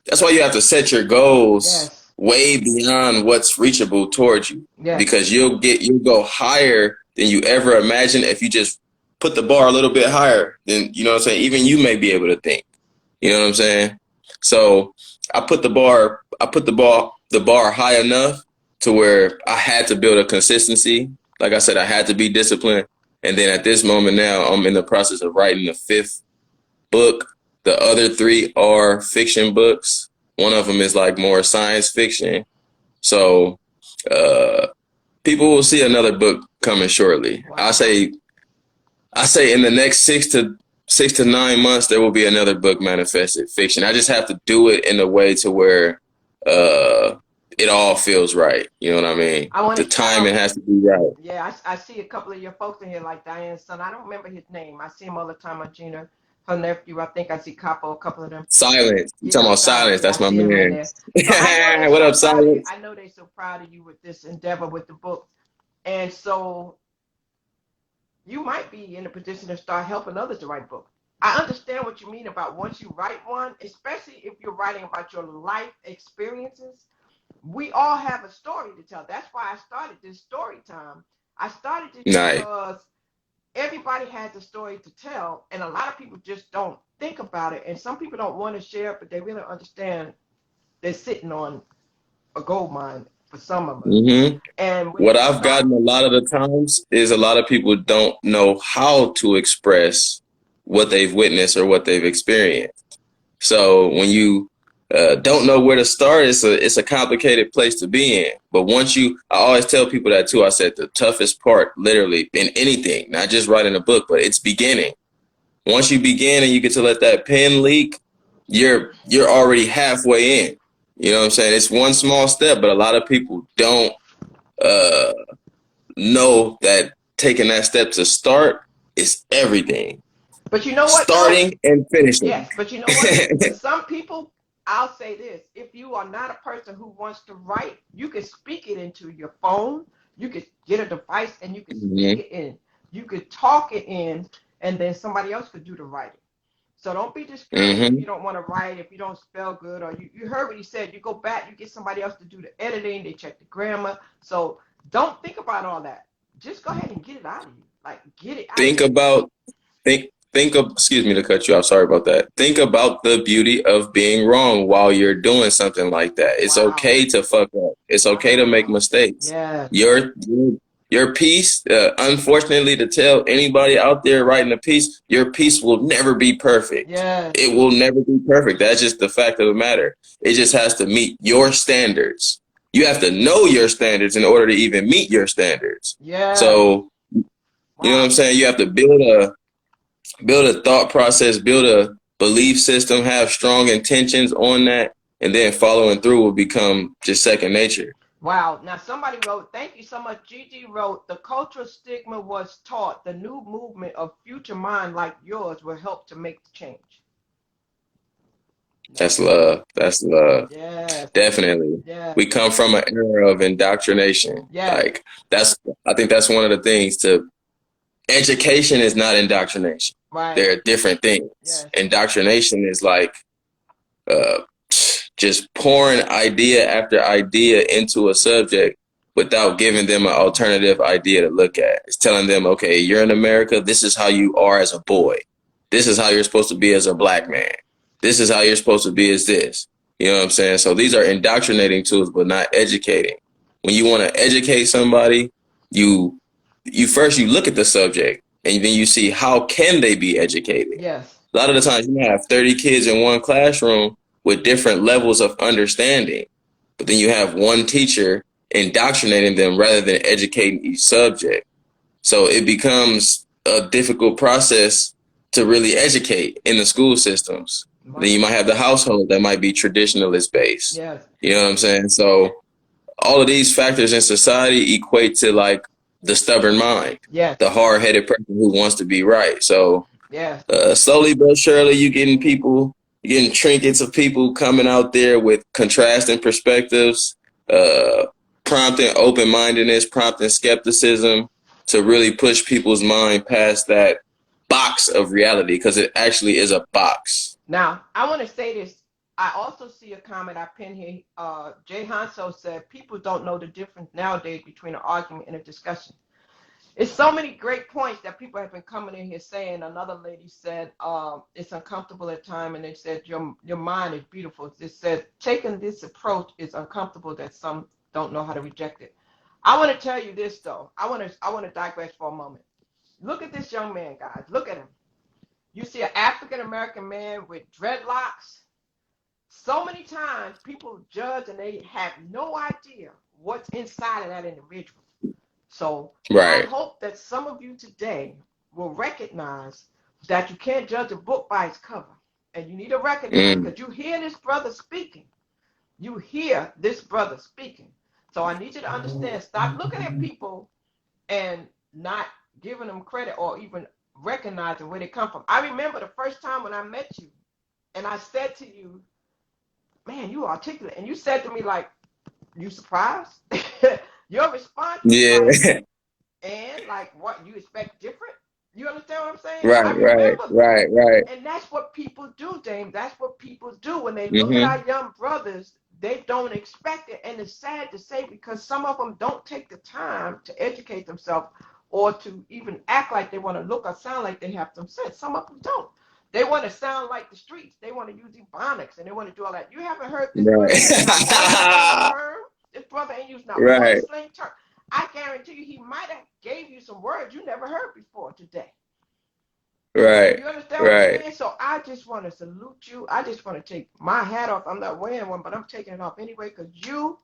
that's why you have to set your goals Yes. way beyond what's reachable towards you. Yes. Because you'll go higher than you ever imagined if you just put the bar a little bit higher than, you know what I'm saying, even you may be able to think. You know what I'm saying? So I put the bar high enough to where I had to build a consistency. Like I said, I had to be disciplined. And then at this moment now, I'm in the process of writing the 5th book. The other 3 are fiction books. One of them is like more science fiction. So people will see another book coming shortly. Wow. I say in the next 6 to 9 months, there will be another book manifested, fiction. I just have to do it in a way to where it all feels right. You know what I mean? The timing has to be right. Yeah, I see a couple of your folks in here, like Diane's son. I don't remember his name. I see him all the time on Gina, her nephew. I think I see Capo, a couple of them. Silence. You talking about Silence? That's my man. So what up, Silence? I know they're so proud of you with this endeavor with the book. And so you might be in a position to start helping others to write books. I understand what you mean about once you write one, especially if you're writing about your life experiences. We all have a story to tell. That's why I started this story time. I started this because everybody has a story to tell, and a lot of people just don't think about it. And some people don't want to share it, but they really understand they're sitting on a gold mine for some of us. Mm-hmm. And what I've gotten a lot of the times is a lot of people don't know how to express what they've witnessed or what they've experienced. So when you don't know where to start, it's a complicated place to be in. But once I always tell people that too. I said the toughest part, literally, in anything, not just writing a book, but it's beginning. Once you begin and you get to let that pen leak, you're already halfway in. You know what I'm saying? It's one small step, but a lot of people don't know that taking that step to start is everything. But you know what? Starting and finishing. Yes, but you know what? Some people, I'll say this. If you are not a person who wants to write, you can speak it into your phone. You could get a device and you can speak it in. You could talk it in, and then somebody else could do the writing. So don't be discouraged if you don't want to write, if you don't spell good, or you heard what he said. You go back, you get somebody else to do the editing, they check the grammar. So don't think about all that. Just go ahead and get it out of you. Like, get it out. Excuse me to cut you off. Sorry about that. Think about the beauty of being wrong while you're doing something like that. It's okay to fuck up. It's okay to make mistakes. Yeah. Your piece, unfortunately, to tell anybody out there writing a piece, your piece will never be perfect. Yeah. It will never be perfect. That's just the fact of the matter. It just has to meet your standards. You have to know your standards in order to even meet your standards. Yeah. So, you know what I'm saying? You have to build a thought process, build a belief system, have strong intentions on that, and then following through will become just second nature. Wow. Now somebody wrote, thank you so much. Gigi wrote, the cultural stigma was taught. The new movement of future mind like yours will help to make the change. That's love. That's love. Yes. Definitely. Yes. We come from an era of indoctrination. Yes. Like I think that's one of the things education is not indoctrination. Right. They're different things. Yes. Indoctrination is like just pouring idea after idea into a subject without giving them an alternative idea to look at. It's telling them, okay, you're in America. This is how you are as a boy. This is how you're supposed to be as a black man. This is how you're supposed to be as this. You know what I'm saying? So these are indoctrinating tools, but not educating. When you want to educate somebody, you first look at the subject and then you see how can they be educated. Yes. A lot of the times you have 30 kids in one classroom with different levels of understanding, but then you have one teacher indoctrinating them rather than educating each subject. So it becomes a difficult process to really educate in the school systems. Wow. Then you might have the household that might be traditionalist based. Yes. You know what I'm saying? So all of these factors in society equate to like the stubborn mind, yes, the hard-headed person who wants to be right. So Yes. Slowly but surely, you're getting trinkets of people coming out there with contrasting perspectives, uh, prompting open-mindedness, prompting skepticism to really push people's mind past that box of reality, because it actually is a box. Now, I want to say this. I also see a comment I pinned here. Jay Hanso said people don't know the difference nowadays between an argument and a discussion. It's so many great points that people have been coming in here saying. Another lady said it's uncomfortable at times, and they said your mind is beautiful. They said taking this approach is uncomfortable that some don't know how to reject it. I want to tell you this though. I want to digress for a moment. Look at this young man, guys. Look at him. You see an African American man with dreadlocks. So many times people judge and they have no idea what's inside of that individual. So I Right. hope that some of you today will recognize that you can't judge a book by its cover. And you need to recognize, Mm. because you hear this brother speaking. You hear this brother speaking. So I need you to understand, stop looking at people and not giving them credit or even recognizing where they come from. I remember the first time when I met you and I said to you, man, you articulate. And you said to me, like, you surprised? Your response was like, Yeah. and like, what, you expect different? You understand what I'm saying? I Right. Right. remember that. Right. Right. And that's what people do, Dame. That's what people do. When they look at Mm-hmm. our young brothers, they don't expect it. And it's sad to say, because some of them don't take the time to educate themselves or to even act like they want to look or sound like they have some sense. Some of them don't. They want to sound like the streets. They want to use ebonics and they want to do all that. You haven't heard this brother use not one slang Right. term. This brother ain't used not one Right. slang term. I guarantee you he might have gave you some words you never heard before today. Right. You understand what I'm Right. saying? So I just want to salute you. I just want to take my hat off. I'm not wearing one, but I'm taking it off anyway, because you,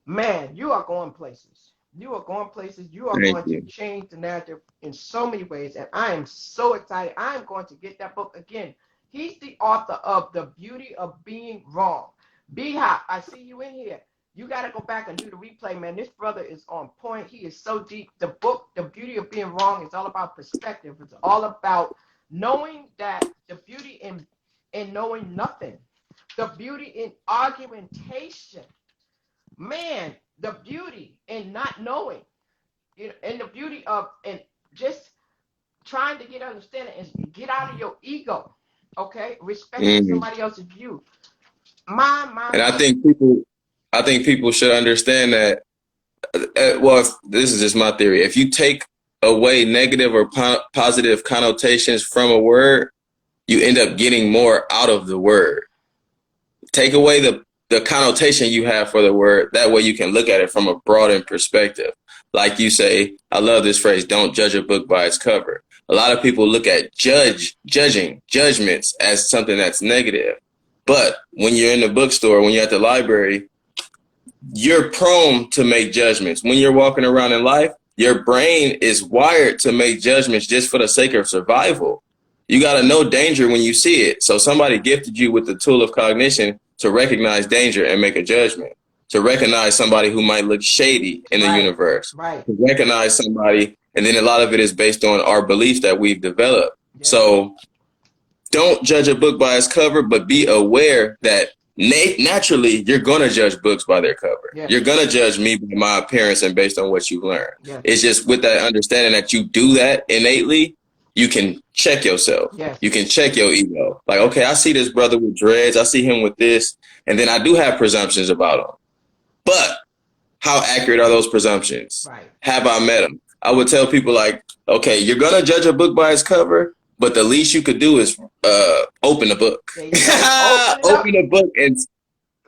man, you are going places. You are going places. You are Thank going to you. change the narrative in so many ways. And I am so excited. I am going to get that book again. He's the author of The Beauty of Being Wrong. B-Hop, I see you in here. You got to go back and do the replay, man. This brother is on point. He is so deep. The book, The Beauty of Being Wrong, is all about perspective. It's all about knowing that the beauty in knowing nothing, the beauty in argumentation, man, the beauty in not knowing, and the beauty of and just trying to get understanding and get out of your ego, okay? Respecting Mm-hmm. somebody else's view. My. And I think people should understand that. This is just my theory. If you take away negative or positive connotations from a word, you end up getting more out of the word. Take away the connotation you have for the word. That way you can look at it from a broadened perspective. Like you say, I love this phrase, don't judge a book by its cover. A lot of people look at judgments as something that's negative. But when you're in the bookstore, when you're at the library, you're prone to make judgments. When you're walking around in life, your brain is wired to make judgments just for the sake of survival. You got to know danger when you see it. So somebody gifted you with the tool of cognition to recognize danger and make a judgment, to recognize somebody who might look shady in the Right, universe, right. to recognize somebody. And then a lot of it is based on our beliefs that we've developed. Yeah. So don't judge a book by its cover, but be aware that naturally you're going to judge books by their cover. Yes. You're going to judge me by my appearance and based on what you've learned. Yes. It's just with that understanding that you do that innately, you can check yourself. Yes. You can check your ego. Like, okay, I see this brother with dreads. I see him with this. And then I do have presumptions about him. But how accurate are those presumptions? Right. Have I met him? I would tell people like, okay, you're going to judge a book by its cover, but the least you could do is open the book. Open the book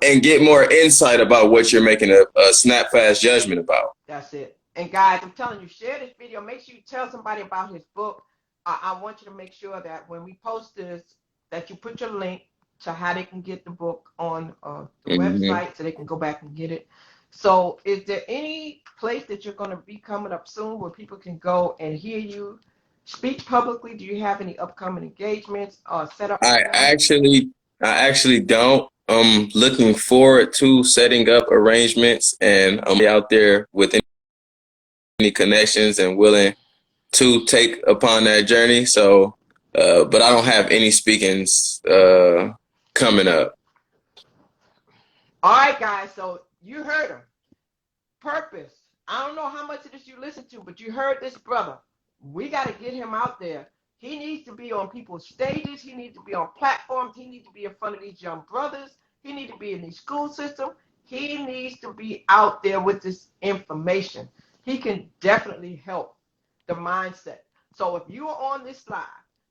and get more insight about what you're making a snap fast judgment about. That's it. And guys, I'm telling you, share this video. Make sure you tell somebody about his book. I want you to make sure that when we post this, that you put your link to how they can get the book on the website so they can go back and get it. So is there any place that you're going to be coming up soon where people can go and hear you speak publicly? Do you have any upcoming engagements set up? I actually don't. I'm looking forward to setting up arrangements, and I'm out there with any connections and willing to take upon that journey. So but I don't have any speakings coming up. All right, guys. So you heard him. Purpose. I don't know how much of this you listen to, but you heard this brother. We got to get him out there. He needs to be on people's stages. He needs to be on platforms. He needs to be in front of these young brothers. He needs to be in the school system. He needs to be out there with this information. He can definitely help the mindset. So if you are on this live,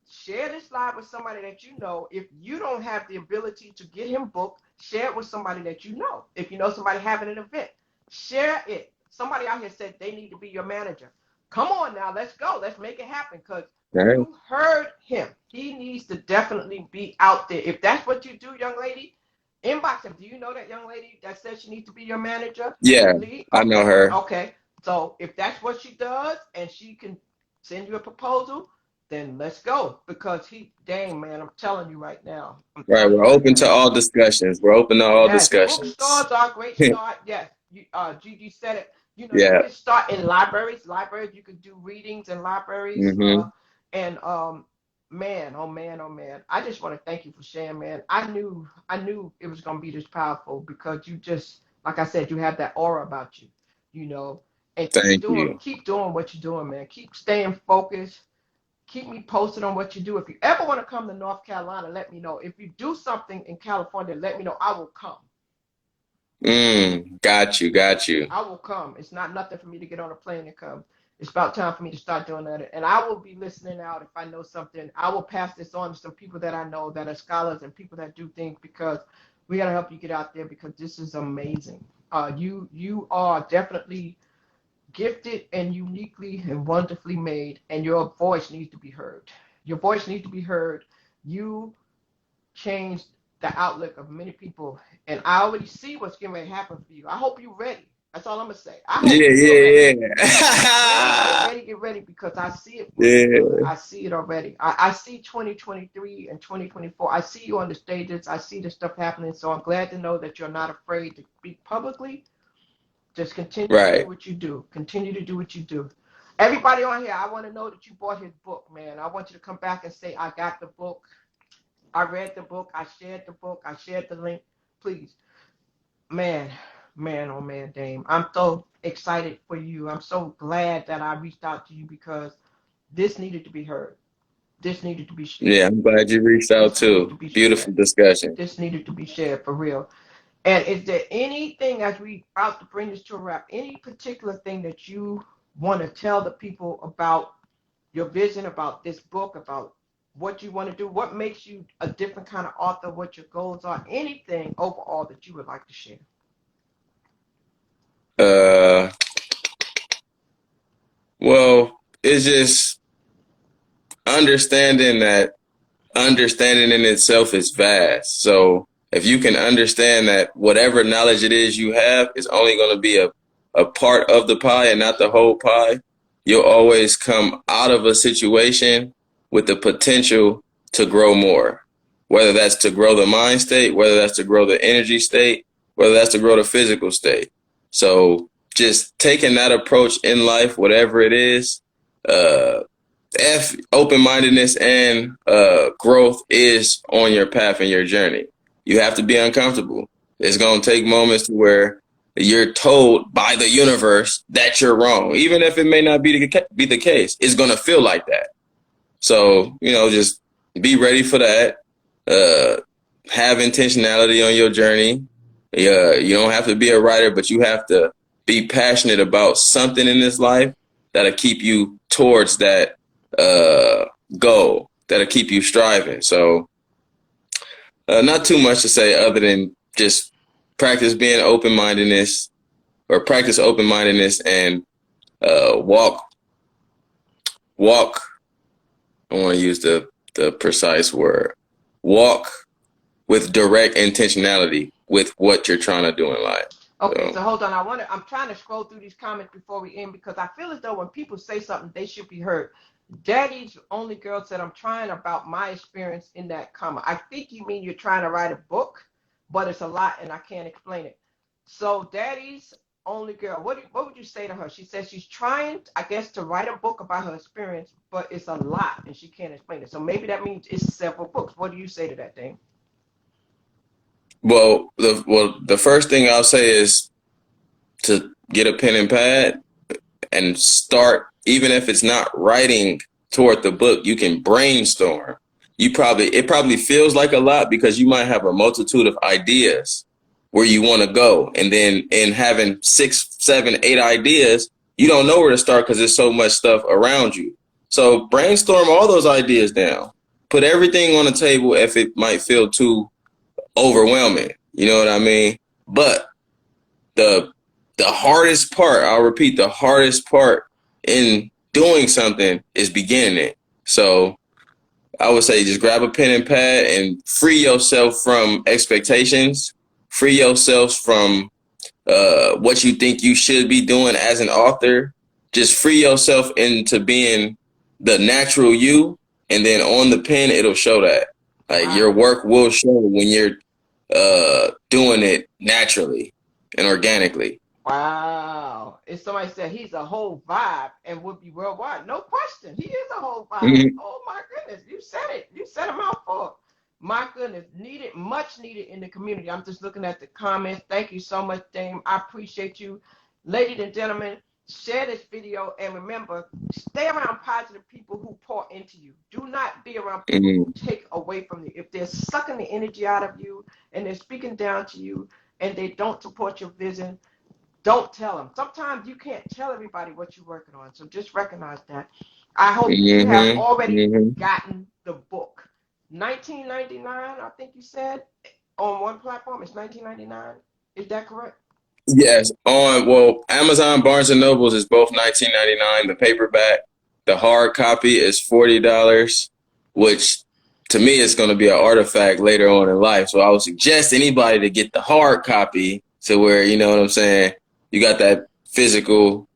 share this live with somebody that you know. If you don't have the ability to get him booked, share it with somebody that you know. If you know somebody having an event, share it. Somebody out here said they need to be your manager. Come on now, let's go. Let's make it happen because Right. you heard him. He needs to definitely be out there. If that's what you do, young lady, inbox him. Do you know that young lady that says she needs to be your manager? Yeah, Lee? I know Okay. her. Okay. So if that's what she does and she can send you a proposal, then let's go. Because dang man, I'm telling you right now. I'm Right, telling you we're right open to now. all discussions. We're open to all Yes, discussions. bookstores are a great start. Yes, Gigi said it. You know, you Yeah. can start in libraries. Libraries, you can do readings in libraries. Hmm. And man, oh man, oh man. I just want to thank you for sharing, man. I knew it was gonna be this powerful because you just, like I said, you have that aura about you, you know. And Thank you. keep doing what you're doing, man. Keep staying focused. Keep me posted on what you do. If you ever want to come to North Carolina, let me know. If you do something in California, let me know. I will come. Got you, got you. I will come. It's not nothing for me to get on a plane and come. It's about time for me to start doing that. And I will be listening out if I know something. I will pass this on to some people that I know that are scholars and people that do things because we got to help you get out there because this is amazing. You are definitely gifted and uniquely and wonderfully made, and your voice needs to be heard. Your voice needs to be heard. You changed the outlook of many people, and I already see what's going to happen for you. I hope you're ready. That's all I'm gonna say. I hope Yeah, you're ready. yeah, Get yeah. ready, get ready, because I see it for you, brother. Yeah. I see it already. I see 2023 and 2024. I see you on the stages. I see the stuff happening. So I'm glad to know that you're not afraid to speak publicly. Just continue to do Right. what you do. Continue to do what you do. Everybody on here, I want to know that you bought his book, man. I want you to come back and say, I got the book. I read the book. I shared the book. I shared the link. Please. Man, man, oh man, Dame. I'm so excited for you. I'm so glad that I reached out to you because this needed to be heard. This needed to be shared. Yeah, I'm glad you reached out This needed to too. be Beautiful shared. discussion. This needed to be shared for real. And is there anything, as we about to bring this to a wrap, any particular thing that you want to tell the people about your vision, about this book, about what you want to do, what makes you a different kind of author, what your goals are, anything overall that you would like to share? Uh, well, it's just understanding that understanding in itself is vast. So if you can understand that whatever knowledge it is you have is only going to be a part of the pie and not the whole pie, you'll always come out of a situation with the potential to grow more. Whether that's to grow the mind state, whether that's to grow the energy state, whether that's to grow the physical state. So just taking that approach in life, whatever it is, uh, open-mindedness and growth is on your path and your journey. You have to be uncomfortable. It's going to take moments to where you're told by the universe that you're wrong, even if it may not be the case. It's going to feel like that. So just be ready for that. Uh, have intentionality on your journey. Yeah, you don't have to be a writer, but you have to be passionate about something in this life that'll keep you towards that uh, goal, that'll keep you striving. So, not too much to say other than just practice being open-mindedness or practice open-mindedness and walk. I want to use the precise word. Walk with direct intentionality with what you're trying to do in life. Okay, So, so hold on. I'm trying to scroll through these comments before we end because I feel as though when people say something, they should be heard. Daddy's only girl said, I'm trying about my experience in that comment. I think you mean you're trying to write a book, but it's a lot and I can't explain it. So, Daddy's only girl. What would you say to her? She says she's trying, I guess, to write a book about her experience, but it's a lot and she can't explain it. So maybe that means it's several books. What do you say to that, Dame? The first thing I'll say is to get a pen and pad and start, even if it's not writing toward the book, you can brainstorm. It probably feels like a lot because you might have a multitude of ideas where you want to go. And then in having 6, 7, 8 ideas, you don't know where to start because there's so much stuff around you. So brainstorm all those ideas down. Put everything on the table if it might feel too overwhelming. You know what I mean? But the hardest part, I'll repeat, the hardest part in doing something is beginning it. So I would say just grab a pen and pad and free yourself from expectations. Free yourself from what you think you should be doing as an author. Just free yourself into being the natural you, and then on the pen, it'll show that. Like your work will show when you're doing it naturally and organically. Wow. If somebody said he's a whole vibe and would be worldwide, no question. He is a whole vibe. Mm-hmm. Oh my goodness. You said it. You said a mouthful. My goodness. Needed, much needed in the community. I'm just looking at the comments. Thank you so much, Dame. I appreciate you. Ladies and gentlemen, share this video and remember, stay around positive people who pour into you. Do not be around people who take away from you. If they're sucking the energy out of you and they're speaking down to you and they don't support your vision, don't tell them. Sometimes you can't tell everybody what you're working on, so just recognize that. I hope you have already gotten the book. $19.99, I think you said, on one platform. It's $19.99. Is that correct? Yes. Amazon, Barnes and Nobles is both $19.99. The paperback, the hard copy is $40, which to me is going to be an artifact later on in life. So I would suggest anybody to get the hard copy to where, you know what I'm saying, you got that physical,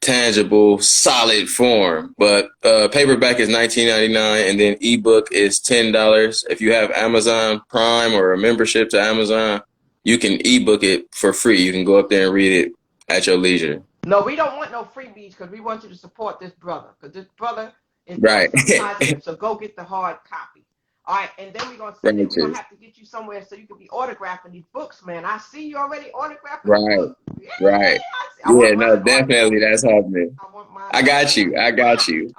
tangible, solid form. But paperback is $19.99, and then ebook is $10. If you have Amazon Prime or a membership to Amazon, you can ebook it for free. You can go up there and read it at your leisure. No, we don't want no freebies because we want you to support this brother, because this brother is right. positive. So go get the hard copy. All right, and then we're gonna send it. We're gonna have to get you somewhere so you can be autographing these books, man. I see you already autographing the book. Yeah, right. Yeah, no, definitely that's happening. I got you. I'm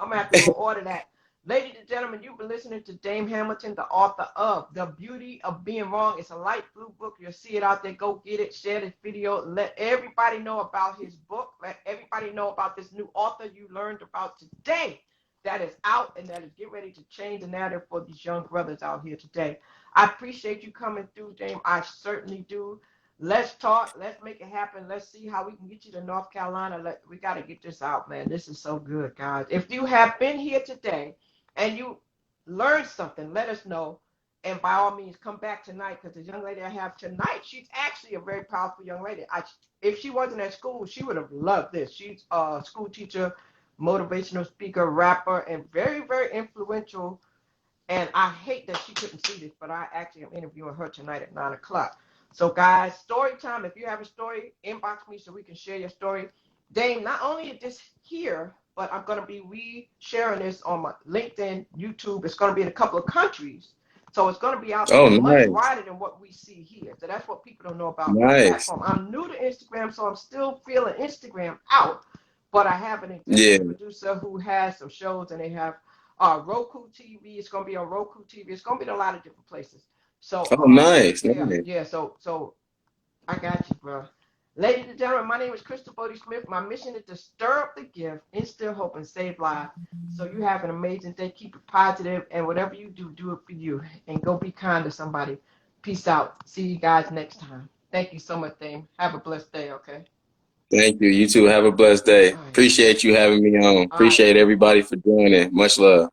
gonna have to go order that. Ladies and gentlemen, you've been listening to Dame Hamilton, the author of The Beauty of Being Wrong. It's a light blue book. You'll see it out there. Go get it. Share this video. Let everybody know about his book. Let everybody know about this new author you learned about today that is out and that is getting ready to change the narrative for these young brothers out here today. I appreciate you coming through, Dame. I certainly do. Let's talk. Let's make it happen. Let's see how we can get you to North Carolina. We got to get this out, man. This is so good, guys. If you have been here today and you learned something, let us know. And by all means, come back tonight, because the young lady I have tonight, she's actually a very powerful young lady. If she wasn't at school, she would have loved this. She's a school teacher, motivational speaker, rapper, and very, very influential. And I hate that she couldn't see this, but I actually am interviewing her tonight at 9 o'clock. So, guys, story time. If you have a story, inbox me so we can share your story. Dame, not only is this here, but I'm going to be re-sharing this on my LinkedIn, YouTube. It's going to be in a couple of countries. So it's going to be out there much wider than what we see here. So that's what people don't know about the platform. I'm new to Instagram, so I'm still feeling Instagram out. But I have an executive producer who has some shows, and they have Roku TV. It's going to be on Roku TV. It's going to be in a lot of different places. So nice. Yeah. So I got you, bro. Ladies and gentlemen, my name is Crystal Bodie Smith. My mission is to stir up the gift, instill hope, and save lives. So you have an amazing day. Keep it positive, and whatever you do, do it for you. And go be kind to somebody. Peace out. See you guys next time. Thank you so much, Dame. Have a blessed day, okay? Thank you. You too. Have a blessed day. Appreciate you having me on. Appreciate everybody for doing it. Much love.